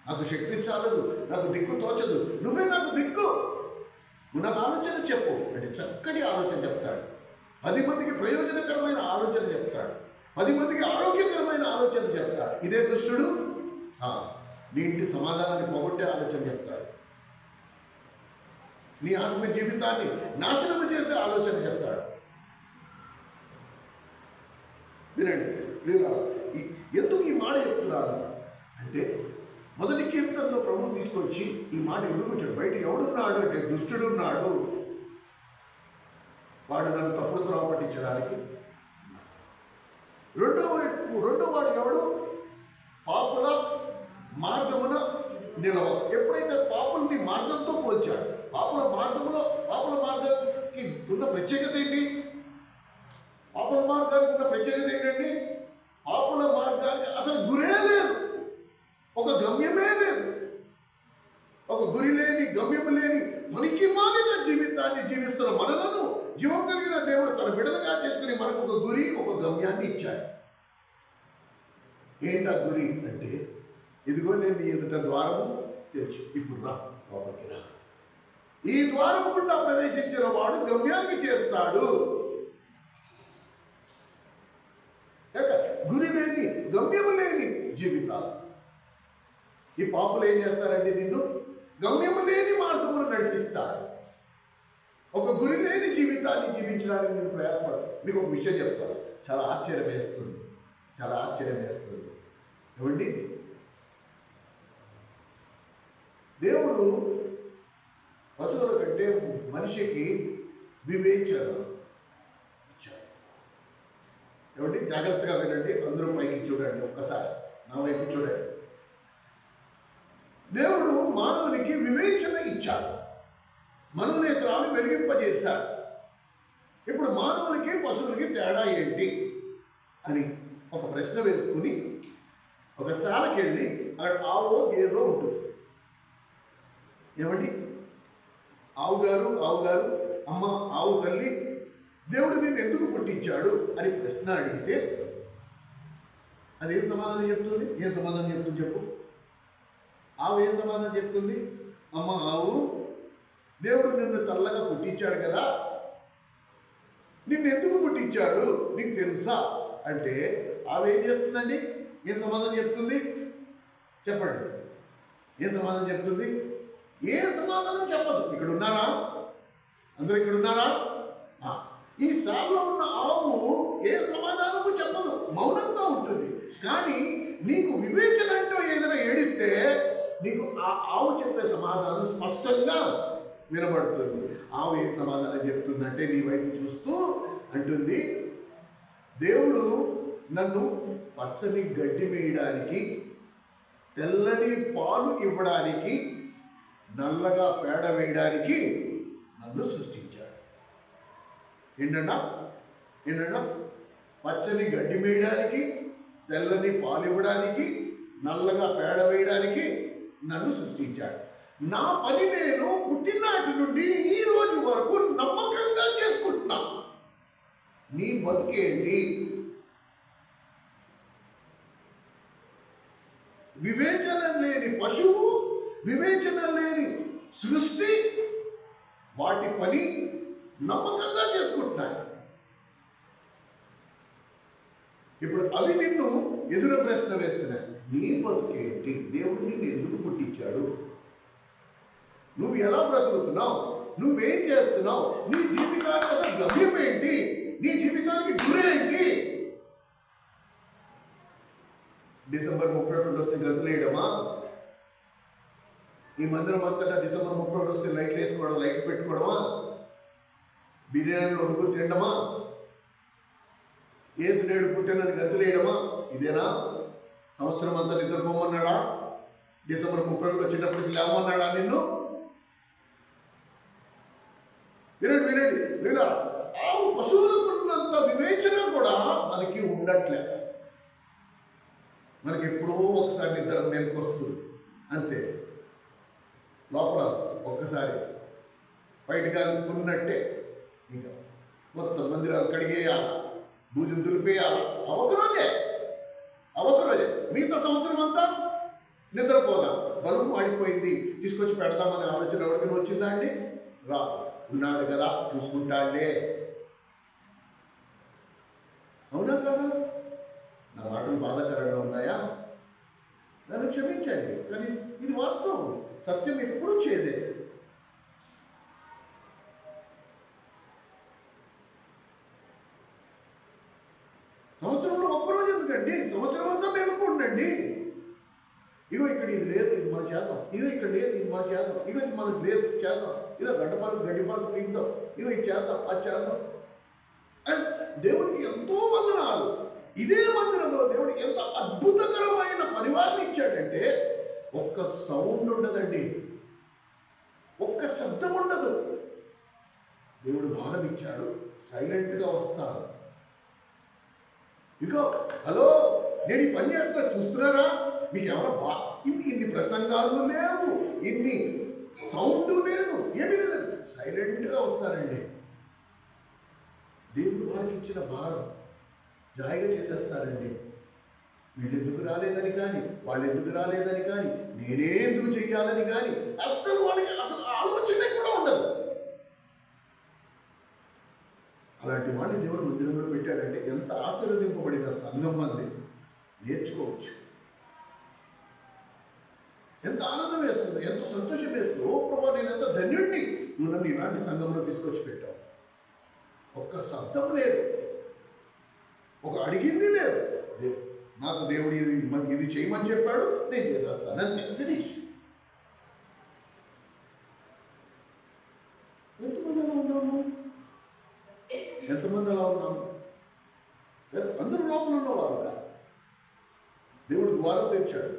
నాకు శక్తి చాలదు, నాకు దిక్కు తోచదు, నువ్వే నాకు దిక్కు, నువ్వు నాకు ఆలోచన చెప్పు అంటే చక్కటి ఆలోచన చెప్తాడు. 10 మందికి ప్రయోజనకరమైన ఆలోచన చెప్తాడు. 10 మందికి ఆరోగ్యకరమైన ఆలోచన చెప్తాడు. ఇదే దుష్టుడు నీ ఇంటి సమాధానాన్ని పోగొట్టే ఆలోచన చెప్తాడు. నీ ఆత్మ జీవితాన్ని నాశనం చేసే ఆలోచన చెప్తాడు. వినండి, ఎందుకు ఈ మాట చెప్తున్నాను అంటే, మొదటి కీర్తనలో ప్రభు తీసుకొచ్చి ఈ మాట ఎందుకు వచ్చాడు? బయట ఎవడున్నాడు అంటే దుష్టుడున్నాడు, వాడు నన్ను తప్పుడు త్రోవ పట్టించడానికి. రెండో వాడు ఎవడు? పాపుల మార్గమున నిలవక. ఎప్పుడైతే పాపుల్ని మార్గంతో పోల్చాడు, పాపుల మార్గానికి ఉన్న ప్రత్యేకత ఏంటి? పాపుల మార్గానికి ఉన్న ప్రత్యేకత ఏంటండి? పాపుల మార్గానికి అసలు గురే లేదు, ఒక గమ్యమే లేదు. ఒక గురి లేని, గమ్యం లేని, మనకి మాలిన జీవితాన్ని జీవిస్తున్న మనలను జీవం కలిగిన దేవుడు తన బిడ్డలుగా చేసుకుని మనకు ఒక గురి, ఒక గమ్యాన్ని ఇచ్చాడు. ఏంటా గురి అంటే, ఇదిగో నేను నీ ఎదుట ద్వారము తెరిచి, ఇప్పుడు రా, లోపలికి రా. ఈ ద్వారము గుండా ప్రవేశించిన వాడు గమ్యానికి చేరుతాడు. గురి లేని, గమ్యము లేని జీవితాలు. ఈ పాపులు ఏం చేస్తారంటే నిన్ను గమ్యము లేని మార్గమును నడిపిస్తారు. ఒక గురి లేని జీవితాన్ని జీవించడానికి నేను ప్రయాసపడతాను. మీకు ఒక విషయం చెప్తాను, చాలా ఆశ్చర్యం వేస్తుంది. ఏమండి, దేవుడు పశువుల కంటే మనిషికి వివేచన ఇచ్చాడు. ఏమండి, జాగ్రత్తగా వినండి, అందరూ పైకి చూడండి, ఒక్కసారి నా వైపు చూడండి. దేవుడు మానవునికి వివేచన ఇచ్చాడు, మనోనేత్రాలు వెలిగింపజేశాడు. ఇప్పుడు మానవులకి పశువులకి తేడా ఏంటి అని ఒక ప్రశ్న వేసుకుని ఒక శాలకి వెళ్ళి అక్కడ ఆవో గేదో ఉంటుంది. ఏమండి, ఆవు గారు అమ్మ ఆవు తల్లి, దేవుడు నిన్ను ఎందుకు పుట్టించాడు అని ప్రశ్న అడిగితే అదేం సమాధానం చెప్తుంది? చెప్పు. ఆవు ఏం సమాధానం చెప్తుంది? అమ్మ ఆవు, దేవుడు నిన్ను తెల్లగా పుట్టించాడు కదా, నిన్ను ఎందుకు పుట్టించాడు నీకు తెలుసా అంటే ఆవు ఏం చేస్తుందండి? ఏం సమాధానం చెప్తుంది? చెప్పండి, ఏం సమాధానం చెప్తుంది? ఏ సమాధానం చెప్పదు. ఇక్కడ ఉన్నారా? అందరూ ఇక్కడ ఉన్నారా? ఈ సార్లో ఉన్న ఆవు ఏ సమాధానము చెప్పదు, మౌనంగా ఉంటుంది. కానీ నీకు వివేచన అంటూ ఏదైనా ఏడిస్తే నీకు ఆ ఆవు చెప్పే సమాధానం స్పష్టంగా వినబడుతుంది. ఆవు ఏం సమాధానం చెప్తుందంటే నీ వైపు చూస్తూ అంటుంది, దేవుడు నన్ను పచ్చని గడ్డి వేయడానికి, తెల్లని పాలు ఇవ్వడానికి, నల్లగా పేడ వేయడానికి నన్ను సృష్టించాడు. ఏంటన్నా? పచ్చని గడ్డి వేయడానికి, తెల్లని పాలు ఇవ్వడానికి, నల్లగా పేడ వేయడానికి నన్ను సృష్టించాడు. నా పని నేను పుట్టినాటి నుండి ఈ రోజు వరకు నమ్మకంగా చేసుకుంటున్నా. నీ బతుకేంటి? వివేచన లేని పశువు, వివేచన లేని సృష్టి వాటి పని నమ్మకంగా చేసుకుంటున్నాయి. ఇప్పుడు అవి నిన్ను ఎదురు ప్రశ్న వేస్తున్నాయి, నీ బతుకేంటి? దేవుడు నిన్ను ఎందుకు పుట్టించాడు? నువ్వు ఎలా బ్రతుకుతున్నావు? నువ్వేం చేస్తున్నావు? నీ జీవితానికి అసలు గమ్యం ఏంటి? నీ జీవితానికి గురేంటి? డిసెంబర్ 31 వస్తే గంతులేయడమా? ఈ మందిరం అంతటా డిసెంబర్ 31 వస్తే లైట్లు వేసుకోవడం, లైట్ పెట్టుకోవడమా? బిర్యానీలో వండుకుని తినడమా? ఏసు నేడు పుట్టినని గంతులేయడమా? ఇదేనా? సంవత్సరం అంతా నిద్రపోమన్నాడా? డిసెంబర్ 31 వచ్చేటప్పటికి లేవమన్నాడా నిన్ను? వినండి, ఆవు పశువులకు ఉన్నంత వివేచన కూడా మనకి ఉండట్లే. మనకి ఎప్పుడో ఒకసారి నిద్ర మేలుకొస్తుంది అంతే. లోపల ఒక్కసారి బయటగా ఉన్నట్టే ఇంకా మొత్తం మందిరాలు కడిగేయాలి, భూజం దులిపేయాలి. అవసరమే మిగతా సంవత్సరం అంతా నిద్రపోదాం, బరువు మాడిపోయింది, తీసుకొచ్చి పెడదామనే ఆలోచన ఎవరికైనా వచ్చిందా అండి? రా, ఉన్నాడు కదా చూసుకుంటాడే. అవునా కదా? నా మాటలు బాధాకరంగా ఉన్నాయా? నన్ను క్షమించండి, కానీ ఇది వాస్తవం. సత్యం ఎప్పుడూ చేదే. సంవత్సరంలో ఒక్కరోజు ఎందుకండి? సంవత్సరం అంతా మేలుకు ఉండండి. ఇగో ఇక్కడ ఇది లేదు, ఇది మనం చేద్దాం. ఇగో ఇక్కడ లేదు, ఇది మనం చేద్దాం. ఇగో ఇది మనకు లేదు, చేద్దాం. ఇదో గడ్డి పరకు పీకుదాం. ఇగో ఇది చేద్దాం, అది చేద్దాం. అండ్ దేవుడికి ఎంతో వందనాలు. ఇదే మందిరంలో దేవుడికి ఎంత అద్భుతకరమైన పరివారం ఇచ్చాడంటే ఒక్క సౌండ్ ఉండదండి, ఒక్క శబ్దం ఉండదు. దేవుడు భారం ఇచ్చాడు, సైలెంట్గా వస్తారు. ఇగో హలో, నేను ఈ పని చేస్తున్నా, చూస్తున్నారా? మీకు ఎవరో ఇన్ని ప్రసంగాలు లేవు, ఇన్ని సౌండ్ లేదు, ఏమీ లేదు, సైలెంట్గా వస్తారండి. దేవుడు వాళ్ళకి ఇచ్చిన భారం జాయిగా చేసేస్తారండి. వీళ్ళు ఎందుకు రాలేదని కానీ, వాళ్ళు ఎందుకు రాలేదని కానీ, నేనే ఎందుకు చెయ్యాలని కానీ అసలు వాళ్ళకి అసలు ఆలోచన కూడా ఉండదు. అలాంటి వాళ్ళని దేవుడు మందిరంలో పెట్టాడంటే ఎంత ఆశీర్వదింపబడిన సంఘం మంది నేర్చుకోవచ్చు. ఎంత ఆనందం వేస్తుంది, ఎంత సంతోషం వేస్తుంది. ఓ ప్రభా, నేను ఎంత ధన్యుడిని, నువ్వు నన్ను ఇలాంటి సంఘంలో తీసుకొచ్చి పెట్టావు. ఒక్క శబ్దం లేదు, ఒక అడిగింది లేదు. నాకు దేవుడు ఇది చేయమని చెప్పాడు, నేను చేసేస్తాను, అంతే, ఫినిష్. ఎంతమంది అలా ఉన్నాము? ఎంతమంది అలా ఉన్నాము? అందరూ లోపల ఉన్నవారుగా. దేవుడు ద్వారం తెచ్చాడు,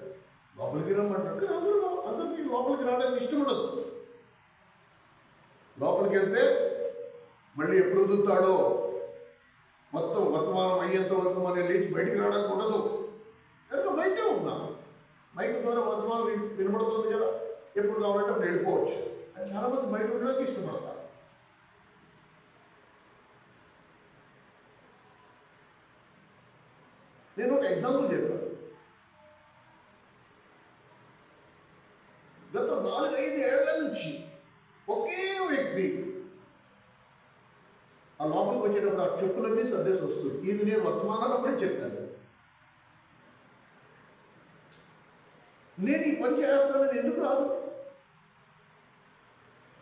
లోపలికి రమ్మంటాడు. కానీ అందరికీ లోపలికి రావడానికి ఇష్టం ఉండదు. లోపలికి వెళ్తే మళ్ళీ ఎప్పుడు వదులుతాడో, మొత్తం వర్తమానం అయ్యేంత వరకు మనం లేచి బయటికి రావడానికి ఉండదు. కనుక బయటే ఉన్నాం. మైక్ ద్వారా వర్తమానం వినబడుతుంది కదా, ఎప్పుడు కావాలంటే అప్పుడు వెళ్ళిపోవచ్చు. అని చాలా మంది బయట ఉండడానికి ఇష్టపడతారు. నేను ఒక ఎగ్జాంపుల్ చెప్పాను. గత 4-5 ఏళ్ల నుంచి ఒకే వ్యక్తి ఆ లోపలికి వచ్చేటప్పుడు ఆ చెప్పులన్నీ సర్దేసి వస్తుంది. ఇది నేను వర్తమానాలు అప్పుడే చెప్తాను. నేను ఈ పని చేస్తానని ఎందుకు రాదు?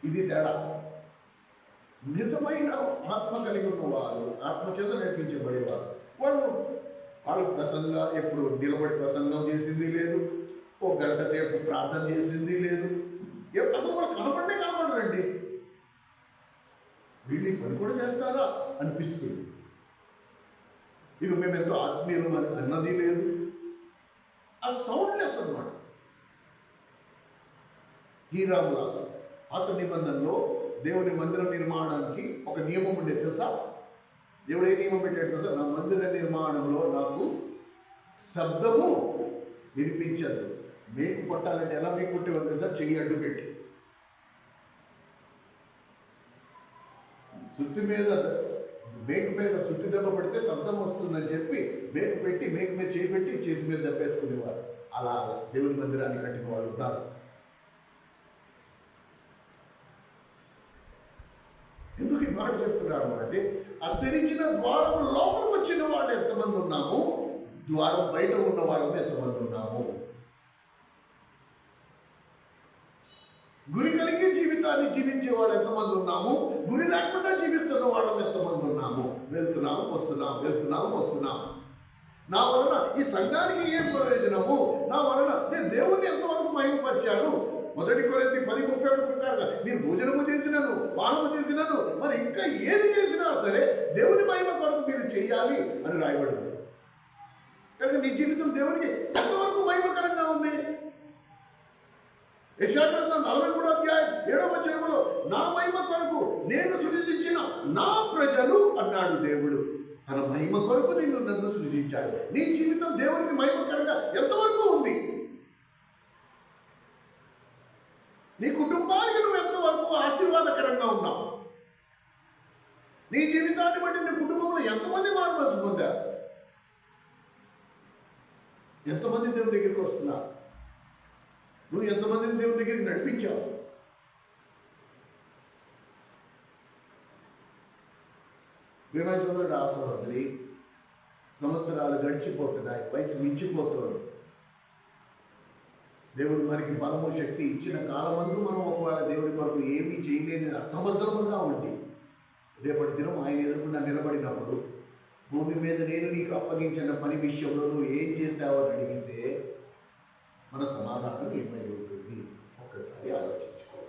ఇది తేడా. నిజమైన ఆత్మ కలిగి ఉన్నవారు, ఆత్మచేత నడిపించబడేవారు, వాళ్ళు ప్రసంగా ఎప్పుడు నిలబడి ప్రసంగం చేసింది లేదు, ఓ గంట సేపు ప్రార్థన చేసింది లేదు. అసలు వాళ్ళు కనపడరండి. వీళ్ళు ఈ పని కూడా చేస్తారా అనిపిస్తుంది. ఇక మేము ఎంతో ఆత్మీయులు అన్నది లేదు. ఆ సౌండ్లెస్ అన్నమాట. హీరాములాగా పాత నిబంధనలో దేవుని మందిరం నిర్మాణానికి ఒక నియమం ఉండేది తెలుసా? దేవుడు ఏ నియమం పెట్టాడు తెలుసా? నా మందిర నిర్మాణంలో నాకు శబ్దము వినిపించదు. మేకు కొట్టాలంటే ఎలా మేకు కొట్టేవారు తెలుసా? చెయ్యి అడ్డు పెట్టి, సుత్తి మీద మేకు మీద సుత్తి దెబ్బ పడితే శబ్దం వస్తుందని చెప్పి మేకు పెట్టి, మేకు మీద చేయి పెట్టి చేతి మీద దెబ్బేసుకునేవారు. అలా దేవుని మందిరాన్ని కట్టిన వాళ్ళు ఉన్నారు. ఎందుకు ఈ మాట చెప్తున్నాను అంటే, తెరిచిన ద్వారం లోపలికి వచ్చిన వాళ్ళు ఎంతమంది ఉన్నాము, ద్వారం బయట ఉన్న వాళ్ళని ఎంతమంది ఉన్నాము. గురి కలిగి జీవితాన్ని జీవించే వాళ్ళు ఎంతమంది ఉన్నాము, గురి లేకుండా జీవిస్తున్న వాళ్ళని ఎంతమంది ఉన్నాము. వెళ్తున్నాము వస్తున్నాము. నా వలన ఈ సంఘానికి ఏం ప్రయోజనము, నా వలన నేను దేవుణ్ణి ఎంతవరకు మహిమపరిచాను. 1 కొరింథీ 10:31 ప్రకారంగా నేను భోజనము చేసినాను, పానము చేసినాను, మరి ఇంకా ఏది చేసినా సరే దేవుని మహిమ కొరకు మీరు చేయాలి అని రాయబడింది. కనుక నీ జీవితం దేవునికి ఎంతవరకు మహిమకరంగా ఉంది? యెషయా గ్రంథం 43:7 నా మహిమ కొరకు నేను సృజించిన నా ప్రజలు అన్నాడు దేవుడు. తన మహిమ కొరకు నన్ను సృజించాడు. నీ జీవితం దేవునికి మహిమకరంగా ఎంతవరకు ఉంది? నీ కుటుంబానికి నువ్వు ఎంతవరకు ఆశీర్వాదకరంగా ఉన్నావు? నీ జీవితాన్ని బట్టి నీ కుటుంబంలో ఎంతమంది మార్పు పొందారు? ఎంతమంది దేవుని దగ్గరికి వస్తున్నారు? నువ్వు ఎంతమందిని దేవుని దగ్గరికి నడిపించావు? ప్రేమ సోదరుడు, ఆ సహోదరి, సంవత్సరాలు గడిచిపోతున్నాయి, వయసు మించిపోతుంది. దేవుడు మనకి బలము శక్తి ఇచ్చిన కాలమందు మనం ఒకవేళ దేవుడి కొరకు ఏమీ చేయలేని అసమర్థముగా ఉండి రేపటి దినం ఆయన ఎదురుకుండా నిలబడినప్పుడు భూమి మీద నేను నీకు అప్పగించిన పని విషయంలో నువ్వు ఏం చేశావని అడిగితే మన సమాధానం ఏమై ఉంటుంది? ఒక్కసారి ఆలోచించుకో.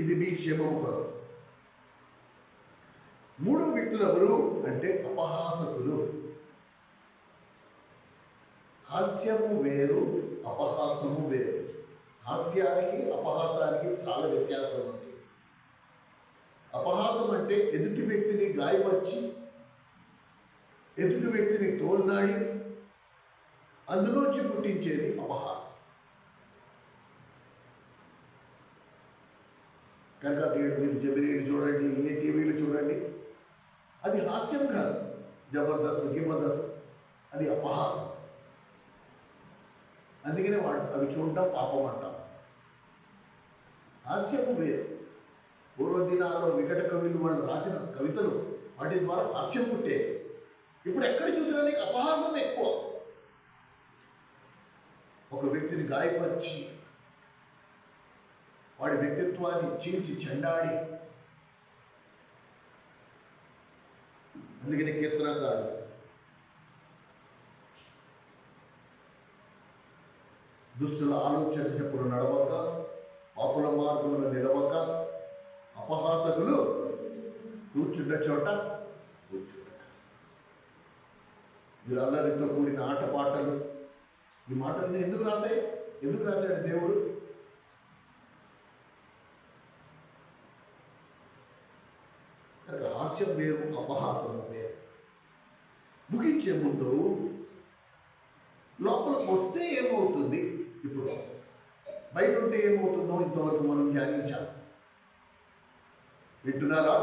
ఇది మీ క్షేమం కొరకు. మూడో వ్యక్తులు ఎవరు అంటే అపహాసకులు. హాస్యము వేరు, అపహాసము వేరు. హాస్యానికి అపహాసానికి చాలా వ్యత్యాసం ఉంది. అపహాసం అంటే ఎదుటి వ్యక్తిని గాయపరిచి ఎదుటి వ్యక్తిని తోలునాడి అందులోంచి పుట్టించేది అపహాసం. కనుక మీరు జబిరీలు చూడండి, ఏ టీవీలు చూడండి, అది హాస్యం కాదు. జబర్దస్త్ గిబర్దస్త్ అది అపహాసం. అందుకనే అవి చూడటం పాపం అంటాం. హాస్యము వేరు. పూర్వదినాల్లో వికట కవులు వాళ్ళు రాసిన కవితలు వాటి ద్వారా హాస్యం పుట్టే. ఇప్పుడు ఎక్కడ చూసినా నీకు అపహాసం ఎక్కువ. ఒక వ్యక్తిని గాయపరిచి వాడి వ్యక్తిత్వాన్ని చీల్చి చెండాడి. అందుకని కీర్తనకారుడు దుష్టుల ఆలోచన చెప్పుడు నడవక, పాపుల మార్గంలో నిలవక, అపహాసకులు కూర్చున్న చోట కూర్చుంట. మీరు అల్లరితో కూడిన ఆటపాటలు, ఈ మాటలను ఎందుకు రాశాడు దేవుడు? హాస్యం వేరు, అపహాసము వేరు. ముగించే ముందు లోపలికి వస్తే ఏమవుతుంది, ఇప్పుడు బయట ఉంటే ఏమవుతుందో ఇంతవరకు మనం ధ్యానించాలి. వింటున్నారా?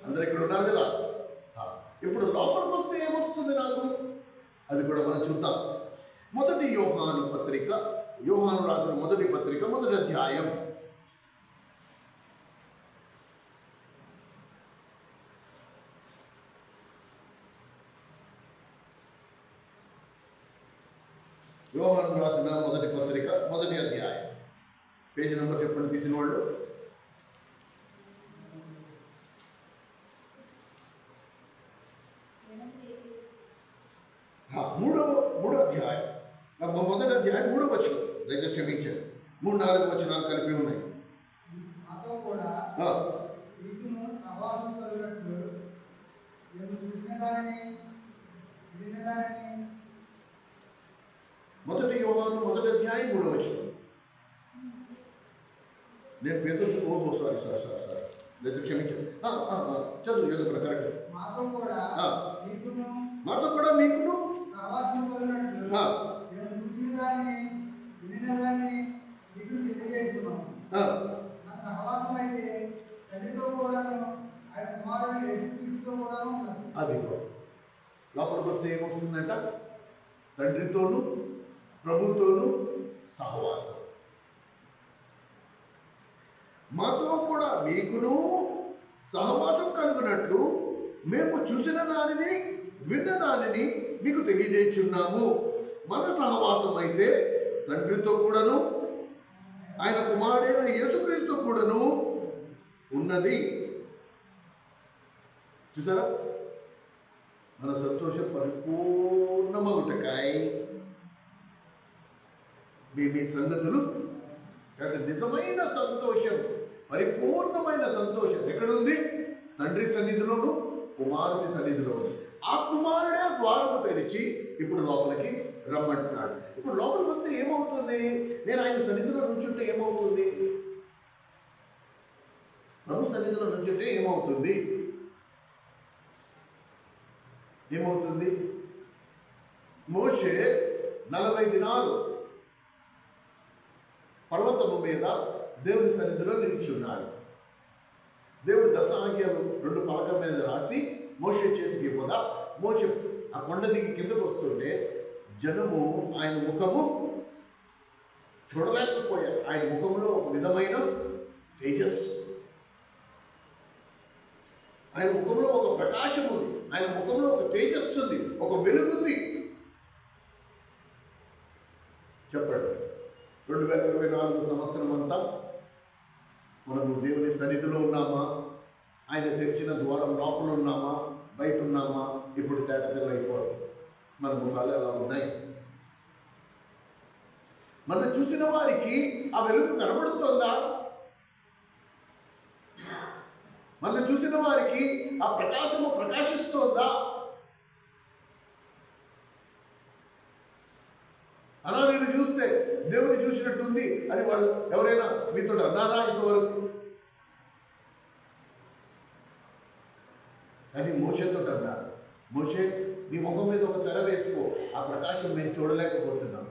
అందరు ఇక్కడ ఉన్నారు కదా. ఇప్పుడు లోపలికి వస్తే ఏమొస్తుంది నాకు, అది కూడా మనం చూద్దాం. మొదటి యోహాను పత్రిక, యోహాను రాసిన మొదటి పత్రిక, మొదటి అధ్యాయం. యోహాను రాసిన మొదటి పత్రిక, మొదటి అధ్యాయం. పేజీ నెంబర్ చెప్పండి తీసిన వాళ్ళు. మూడో అధ్యాయం, మొదటి అధ్యాయం 3వ వచనం. దగ్గర క్షమించండి, 3-4 వచనాలు కలిపి ఉన్నాయి. మొదటి యోహాను మొదటి అధ్యాయం 3వ వచనం. నేను పేరు సారీ లేదు, క్షమించండి. చదువు చదువు కరెక్ట్. మాతో కూడా మీకును అదిగో లోపలికి వస్తే ఏమొస్తుందంట? తండ్రితోనూ ప్రభుతోనూ సహవాసం. మాతో కూడా మీకును సహవాసం కలుగునట్లు మేము చూసిన దానిని విన్న దానిని మీకు తెలియజేస్తున్నాము. మన సహవాసం అయితే తండ్రితో కూడాను ఆయన కుమారుడైన యేసుక్రీస్తు కూడాను ఉన్నది. చూసారా? మన సంతోషం పరిపూర్ణమగుటకాయ్ మీ సంగతులు. నిజమైన సంతోషం, పరిపూర్ణమైన సంతోషం ఎక్కడుంది? తండ్రి సన్నిధిలోను కుమారుని సన్నిధిలో ఉంది. ఆ కుమారుడే ద్వారము తెరిచి ఇప్పుడు లోపలికి రమ్మంటున్నాడు. ఇప్పుడు లోపలికి వస్తే ఏమవుతుంది? నేను ఆయన సన్నిధిలో నుంచుంటే ఏమవుతుంది? ప్రభు సన్నిధిలో నుంచుంటే ఏమవుతుంది? మోషే 40 దినాలు పర్వతము మీద దేవుని సన్నిధిలో నిలిచి ఉన్నాడు. దేవుడు 10 ఆజ్ఞలు 2 పలకల మీద రాసి మోషే చేతికి ఇవ్వగా, మోషే ఆ కొండ దిగి కిందకు వస్తుంటే జనము ఆయన ముఖము చూడలేకపోయారు. ఆయన ముఖంలో ఒక విధమైన తేజస్సు, ఆయన ముఖంలో ఒక ప్రకాశం ఉంది, ఆయన ముఖంలో ఒక తేజస్సు ఉంది, ఒక వెలుగుంది. చెప్పండి, 2024 సంవత్సరం అంతా మనము దేవుని సన్నిధిలో ఉన్నామా? ఆయన తెరిచిన ద్వారం లోపల ఉన్నామా, బయట ఉన్నామా? ఇప్పుడు తేట తెల్లైపోతుంది. మన ముఖాలు ఎలా ఉన్నాయి? మనం చూసిన వారికి ఆ వెలుగు కనబడుతోందా? మనం చూసిన వారికి ఆ ప్రకాశము ప్రకాశిస్తోందా? అలా నేను చూస్తే దేవుని చూసినట్టుంది అని వాళ్ళు ఎవరైనా మీతో అన్నారా ఇంతవరకు? కానీ మోషేతో అన్నారు, మోషే నీ ముఖం మీద ఒక తెర వేసుకో, ఆ ప్రకాశం మేము చూడలేకపోతున్నాం.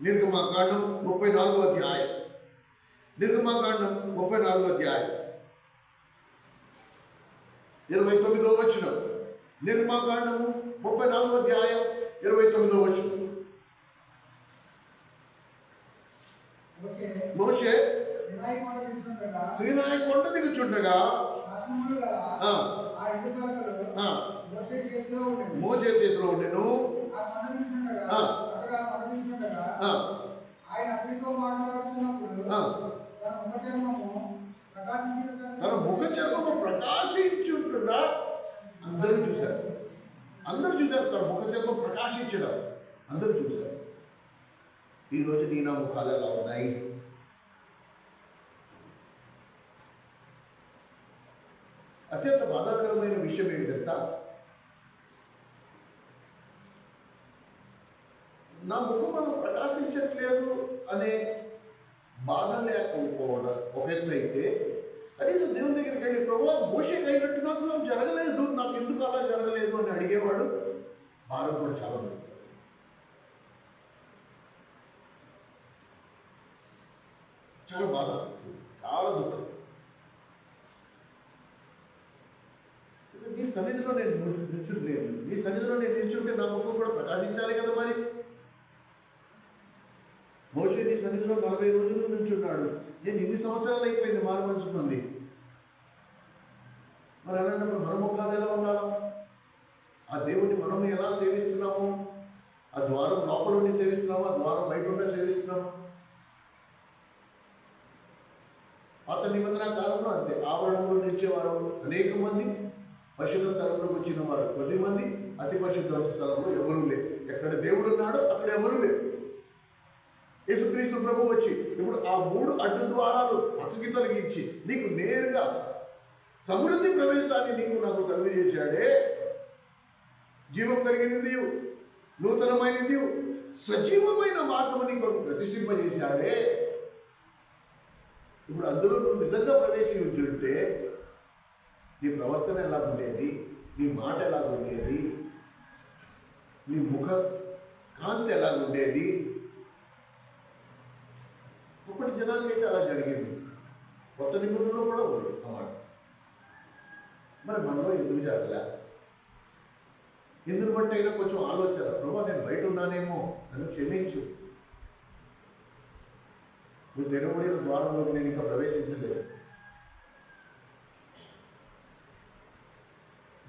నిర్గమాకాండం 34వ అధ్యాయం, నిర్గమాకాండం 34వ అధ్యాయం 29వ వచనం. నిర్గమాకాండము 34వ అధ్యాయం 29వ వచనం. మోషే సీనాయి కొండ దిగుచుండగా మోషే చేతిలో ఉండెను. తన ముఖ చర్మము ప్రకాశించుంటున్నా అందరూ చూశారు. తన ముఖ చర్మం ప్రకాశించడం అందరూ చూశారు. ఈరోజు నీ నా ముఖాలు ఎలా ఉన్నాయి? అత్యంత బాధాకరమైన విషయం ఏంటి తెలుసా? నా ముఖం మనం ప్రకాశించట్లేదు అనే బాధ లేకపోవడం ఒక ఎత్తు అయితే, కనీసం దేవుని దగ్గరికి వెళ్ళి ప్రభు మోషేకి అయినట్టు నాకు జరగలేదు, నాకు ఎందుకు అలా జరగలేదు అని అడిగేవాడు భారం కూడా చాలా ఉంది. చాలా బాధ, చాలా దుఃఖం. నీ సన్నిధిలో నేను నిల్చుంటలేను. నీ సన్నిధిలో నేను నిల్చుంటే నా ముఖం కూడా ప్రకాశించాలి కదా. మరి మోషే నీ సన్నిధిలో 40 రోజులు నిల్చున్నాడు. నేను ఇన్ని సంవత్సరాలు అయిపోయింది మారు మనసు పొంది. మరి అలాంటప్పుడు మన ముఖాలు ఎలా ఉండాలా? ఆ దేవుడిని మనం ఎలా సేవిస్తున్నాము? ఆ ద్వారం లోపల ఉండి సేవిస్తున్నాము, ఆ ద్వారం బయట ఉండి సేవిస్తున్నాము. పాత నిబంధన కాలంలో అంతే, ఆవరణంలో నిలిచేవారు అనేక మంది, పరిశుద్ధ స్థలంలోకి వచ్చిన వారు కొద్ది మంది, అతి పరిశుద్ధ స్థలంలో ఎవరూ లేరు. ఎక్కడ దేవుడు ఉన్నాడో అక్కడ ఎవరూ లేరు. యేసుక్రీస్తు ప్రభు వచ్చి ఇప్పుడు ఆ 3 అడ్డు ద్వారాలు పక్కకి తొలగించి నీకు నేరుగా సమృద్ధి ప్రవేశాన్ని నీకు నాకు కలుగజేశాడే. జీవం కలిగినది, నూతనమైనది, సజీవమైన మార్గము నీకు ప్రతిష్ఠింపజేశాడే. ఇప్పుడు అందులో నువ్వు నిజంగా ప్రవేశించుంటే నీ ప్రవర్తన ఎలా ఉండేది? నీ మాట ఎలా ఉండేది? నీ ముఖ కాంతి ఎలా ఉండేది? ఇప్పటి జనానికైతే అలా జరిగింది. కొత్త నిబంధనలు కూడా ఉంది అన్నమాట. మరి మనలో ఎందుకు జరగలే? ఎందుకు బట్టి అయినా కొంచెం ఆలోచన, ప్రభు నేను బయట ఉన్నానేమో, నన్ను క్షమించు, నువ్వు తెరవడిన ద్వారంలోకి నేను ఇంకా ప్రవేశించలేదు.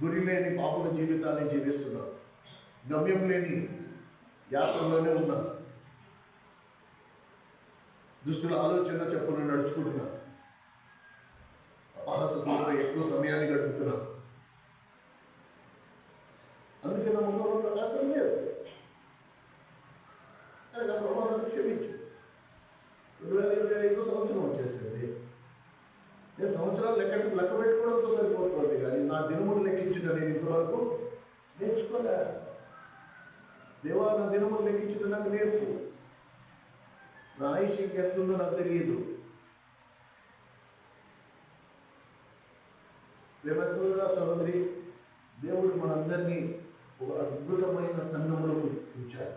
గురి లేని పాపుల జీవితాన్ని జీవిస్తున్నా, గమ్యం లేని యాత్రలోనే ఉన్నా, దుష్టుల ఆలోచన చెప్పున నడుచుకుంటున్నా, అపహాసకులతో ఎక్కువ సమయాన్ని గడుపుతున్నా. అందుకే నా ముఖంలో ప్రకాశం లేదు. ప్రభావాలను క్షమించు. 2025 సంవత్సరం వచ్చేసింది. నేను సంవత్సరాలు లెక్క పెట్టుకోవడంతో సరిపోతుంది, కానీ నా దినములు లెక్కించుట నేను ఇంతవరకు నేర్చుకోలే. దేవా, నా దినములు లెక్కించుట నాకు నేర్పు. నా ఆయుష్ ఇంకెంతుందో నాకు తెలియదు. ప్రేమ సోదరుడా, సహోదరి, దేవుడు మనందరినీ ఒక అద్భుతమైన సంఘములకు ఉంచాడు.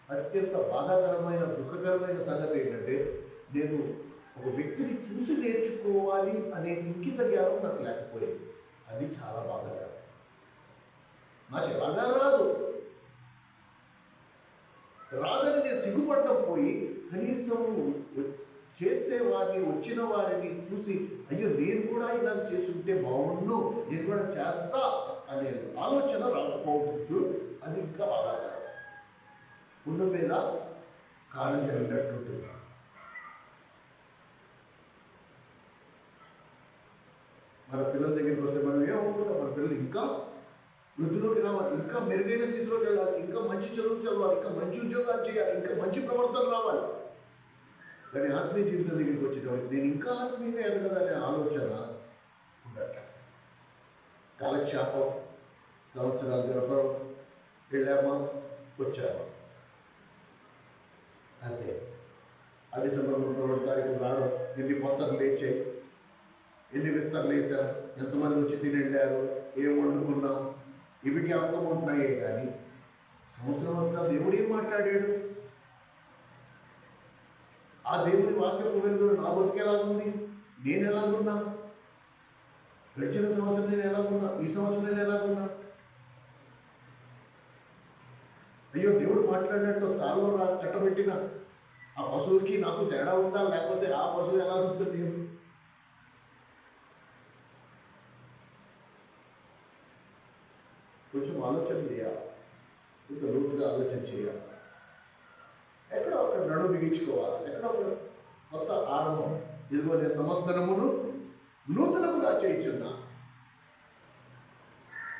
అత్యంత బాధాకరమైన దుఃఖకరమైన సంగతి ఏంటంటే, నేను ఒక వ్యక్తిని చూసి నేర్చుకోవాలి అనే ఇంకిత జ్ఞానం నాకు లేకపోయింది. అది చాలా బాధాకరం. నాకు ఎలాగా రాదని నేను సిగ్గుపడటం పోయి, కనీసం చేసేవారు వారిని వచ్చిన వారిని చూసి అయ్యో నేను కూడా ఇలా చేస్తుంటే బాగుండు, నేను కూడా చేస్తా అనే ఆలోచన రాకపోవచ్చు. అది ఇంకా బాధాకరం. పుండు మీద కారం జరిగినట్టుంటుంది. మన పిల్లల దగ్గరికి వస్తే మనం ఏమనుకుంటాం, మన పిల్లలు ఇంకా వృద్ధిలోకి రావాలి, ఇంకా మెరుగైన స్థితిలోకి వెళ్ళాలి, ఇంకా మంచి చదువులు చదవాలి, ఇంకా మంచి ఉద్యోగాలు చేయాలి, ఇంకా మంచి ప్రవర్తన రావాలి. కానీ ఆత్మీయ జీవితం దగ్గరికి వచ్చేటప్పుడు నేను ఇంకా ఆత్మీయంగా ఎదగదనే ఆలోచన ఉండట. కాలక్షేపం, సంవత్సరాలు గడపడం, వెళ్ళామా వచ్చామా అంతే. ఆ డిసెంబర్ 31 తారీఖు రావడం, ఎన్ని మొత్తం లేచాయి, ఎన్ని విస్తరలు వేసాం, ఎంతమంది వచ్చి తిని వెళ్ళారు, ఏం వండుకున్నాం, ఇవి జ్ఞాపకం ఉంటున్నాయే. కానీ సంవత్సరం అంతా దేవుడు ఏం మాట్లాడాడు, ఆ దేవుని వాక్యపు వెలుగులో నా బతుకు ఎలాగుంది, నేను ఎలాగున్నా, గడిచిన సంవత్సరం నేను ఎలాగున్నా, ఈ సంవత్సరం నేను ఎలాగున్నా. అయ్యో దేవుడు మాట్లాడినట్టు సార్లో కట్టబెట్టిన ఆ పశువుకి నాకు తేడా ఉందా, లేకపోతే ఆ పశువు ఎలా ఉంటుంది నేను. కొంచెం ఆలోచన చేయాలి, కొంచెం లోతుగా ఆలోచన చేయాలి. ఎక్కడో అక్కడ నడుము బిగించుకోవాలి, ఎక్కడో ఒక కొత్త ఆరంభం. ఇదిగో నేను సంవత్సరమును నూతనముగా చేయించున్నా.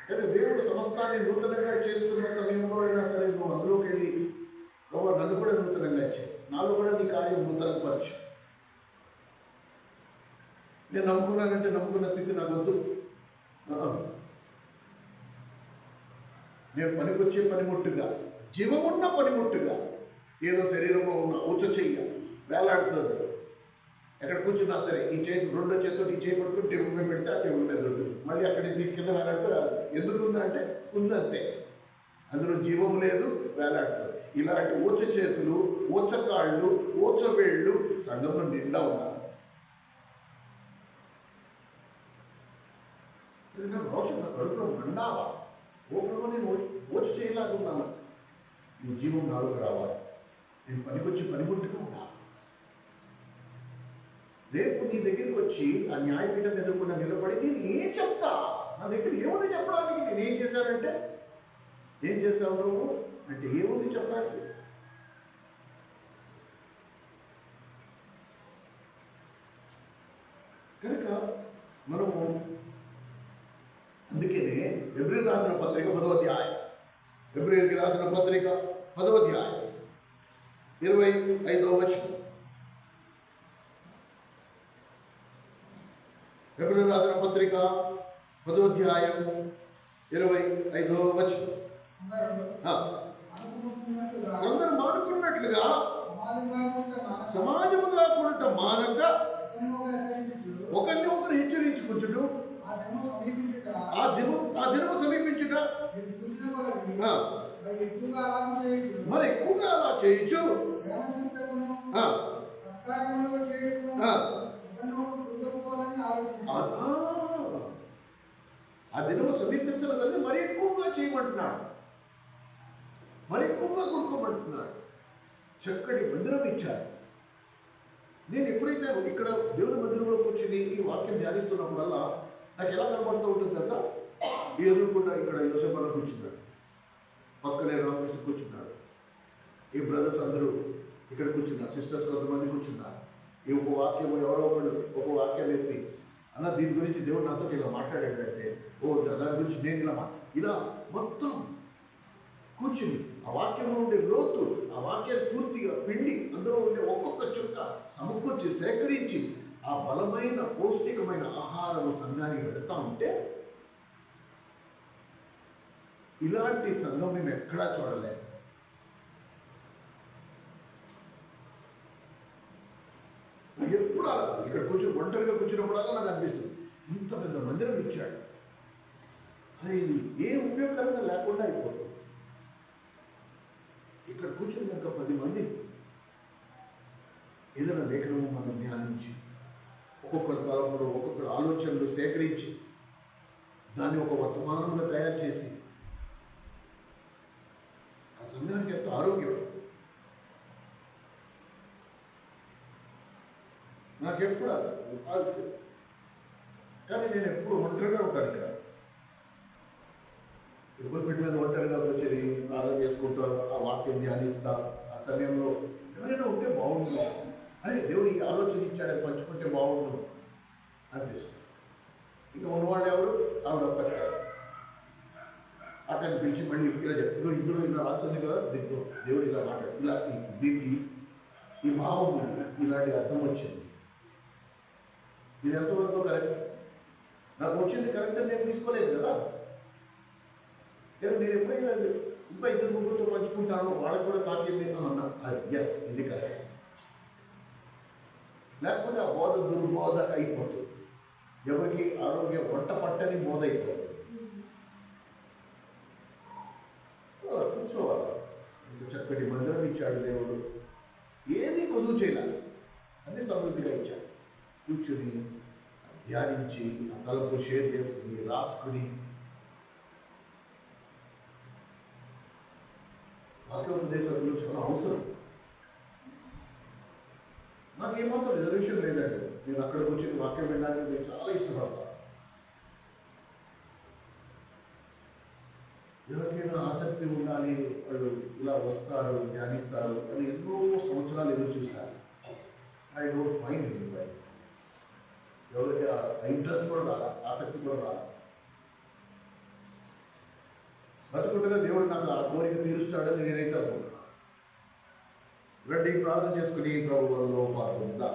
కానీ దేవుడు సమస్తాన్ని నూతనంగా చేస్తున్న సమయంలో అయినా సరే నువ్వు అందులోకి వెళ్ళి నన్ను కూడా నూతనంగా చేయి, నాలో కూడా నీ కార్యం నూతనపరచు. నేను నమ్ముకున్నానంటే నమ్ముకున్న స్థితి నాకు వద్దు. నేను పనికొచ్చే పనిముట్టుగా, జీవమున్న పనిముట్టుగా, ఏదో శరీరంలో ఉన్న ఉచ్చ చెయ్య వేలాడుతుంది, ఎక్కడ కూర్చున్నా సరే ఈ చేయి రెండో చేతితో ఈ చేయి పట్టుకుని టేబుల్ మీద పెడితే ఆ టేబుల్ మీద ఉంటుంది, మళ్ళీ అక్కడికి తీసుకెళ్ళి వేలాడుతూ ఎందుకు ఉందంటే ఉందంతే, అందులో జీవం లేదు, వేలాడుతుంది. ఇలాంటి ఊచ చేతులు, ఊచ కాళ్ళు, ఊచ వేళ్ళు సంఘంలో నిండా ఉన్నారు. రోషన్ కడుపులో మండావా, ఓపెన్లో నేను ఊచ చేయలాగున్నాను, నువ్వు జీవం నాలుగు రావాలి, నేను పనికొచ్చి పనిముట్టుగా ఉండాలి. రేపు నీ దగ్గరికి వచ్చి ఆ న్యాయపీఠం ఎదుర్కొన్న నిలబడి నేను ఏం చెప్తా, నా దగ్గర ఏముంది చెప్పడానికి, నేను ఏం చేశానంటే ఏం చేశావు నువ్వు అంటే ఏముంది చెప్పడానికి. కనుక మనము అందుకనే ఎబ్రియల్ రాసిన పత్రిక 10వ అధ్యాయం, ఎబ్రియల్కి రాసిన పత్రిక 10వ అధ్యాయం 25వ వచనం. ఎబ్రియల్ రాసిన పత్రిక 10వ అధ్యాయం 25వ వచనం. అందరూ మానుకున్నట్లుగా సమాజముగా కూడట మానక ఒకరిని ఒకరు హెచ్చరించుకుంటుడు, ఆ దినము సమీపించుట మరి ఎక్కువగా అలా చేయొచ్చు. ఆ దినము సమీపిస్తున్న కదా మరి ఎక్కువగా చేయమంటున్నాడు, మరి ఎక్కువగా కొనుక్కోమంటున్నాడు. చక్కటి మందిరం ఇచ్చారు. నేను ఎప్పుడైతే ఇక్కడ దేవుని మందిరంలో కూర్చుని ఈ వాక్యం ధ్యానిస్తున్నప్పుడల్లా నాకు ఎలా కనబడుతూ ఉంటుంది తెలుసా, ఎదురుకుండా ఇక్కడ యోసేపన్న కూర్చున్నాడు, పక్కనే రామకృష్ణ కూర్చున్నాడు, ఈ బ్రదర్స్ అందరూ ఇక్కడ కూర్చున్నారు, సిస్టర్స్ కొంతమంది కూర్చున్నారు. ఈ ఒక వాక్యం ఎవరో ఒకడు ఒక వాక్యాలు ఎత్తి అలా దీని గురించి దేవుడు నాతో ఇలా మాట్లాడాడంటే దాని గురించి నేను ఇలా మొత్తం కూర్చుని ఆ వాక్యంలో ఉండే లోతు, ఆ వాక్యాలు పూర్తిగా పిండి అందులో ఉండే ఒక్కొక్క చుక్క సమకూర్చి సేకరించి ఆ బలమైన పౌష్టికమైన ఆహారం సంఘానికి వెళుతూ ఉంటే ఇలాంటి సంఘం మేము ఎక్కడా చూడలేము. నాకు ఎప్పుడు అలా ఇక్కడ కూర్చొని ఒంటరిగా కూర్చున్నప్పుడల్లా నాకు అనిపిస్తుంది ఇంత పెద్ద మందిరం ఇచ్చాడు అని, ఏ ఉపయోగకరంగా లేకుండా అయిపోతుంది. ఇక్కడ కూర్చుని కనుక 10 మంది ఏదైనా లేఖనము మనం ధ్యానించి ఒక్కొక్కరి తలంలో ఒక్కొక్కరు ఆలోచనలు సేకరించి దాన్ని ఒక వర్తమానంగా తయారు చేసి ఆ సంఘానికి ఎంత ఆరోగ్యం. నాకెప్పుడు అది. కానీ నేను ఎప్పుడు ఒంటరిగా ఉంటాను ఇక్కడ. ఎప్పుడు పెట్టి మీద ఒంటరిగా వచ్చేది ప్రార్థన చేసుకుంటా, ఆ వాక్యం ధ్యానిస్తా. ఆ సమయంలో ఎవరైనా ఉంటే బాగుండు, అరే దేవుడు ఈ ఆలోచన ఇచ్చాడని పంచుకుంటే బాగుండు అనిపిస్తుంది. ఇంకా ఉన్నవాళ్ళు ఎవరు? ఆవిడ ఒక్కటే. అతన్ని పిలిచి మళ్ళీ ఇలా చెప్పి, ఇందులో ఇలా రాస్తుంది కదా, దిగ్గు దేవుడు ఇలా మాట్లాడు, ఇలా దీనికి ఈ భావం ఉంది, ఇలాంటి అర్థం వచ్చింది, ఇది ఎంతవరకు కరెక్ట్? నాకు వచ్చింది కరెక్ట్ అని నేను తీసుకోలేదు కదా. నేను ఎప్పుడైనా ఇంకా ఇద్దరు ముగ్గురితో పంచుకుంటాను, వాళ్ళకి కూడా తాకేది అన్నా, ఎస్ ఇది కరెక్ట్. లేకపోతే ఆ బోధ దుర్బోధ అయిపోతుంది, ఎవరికి ఆరోగ్యం వంట పట్టని బోధ అయిపోతుంది. కూర్చోవాలి. ఇంత చక్కటి మందిరం ఇచ్చాడు దేవుడు, ఏది కొదువు చేయాలి, అన్ని సమృద్ధిగా ఇచ్చాడు. కూర్చుని ధ్యానించి ఆ తలపు షేర్ చేసుకుని రాసుకుని వాక్యోపదేశాలు చాలా అవసరం. నాకు ఏమాత్రం రిజర్వేషన్ లేదండి. నేను అక్కడికి వచ్చి వాక్యం వినడానికి నేను చాలా ఇష్టపడతాను. ఎవరికైనా ఆసక్తి ఉండాలి, వాళ్ళు ఇలా వస్తారు, ధ్యానిస్తారు అని ఎన్నో సంవత్సరాలు ఎదురు చూశారు. I don't find anybody. ఎవరికి ఆ ఇంట్రెస్ట్ కూడా రాలా, ఆసక్తి కూడా రాలా. బతుకుండగా దేవుడు నాకు ఆ కోరిక తీరుస్తాడని నేనైతే అనుకుంటున్నాను. రండి ప్రార్థన చేసుకుని ప్రభు వల్ల పాల్గొందాం.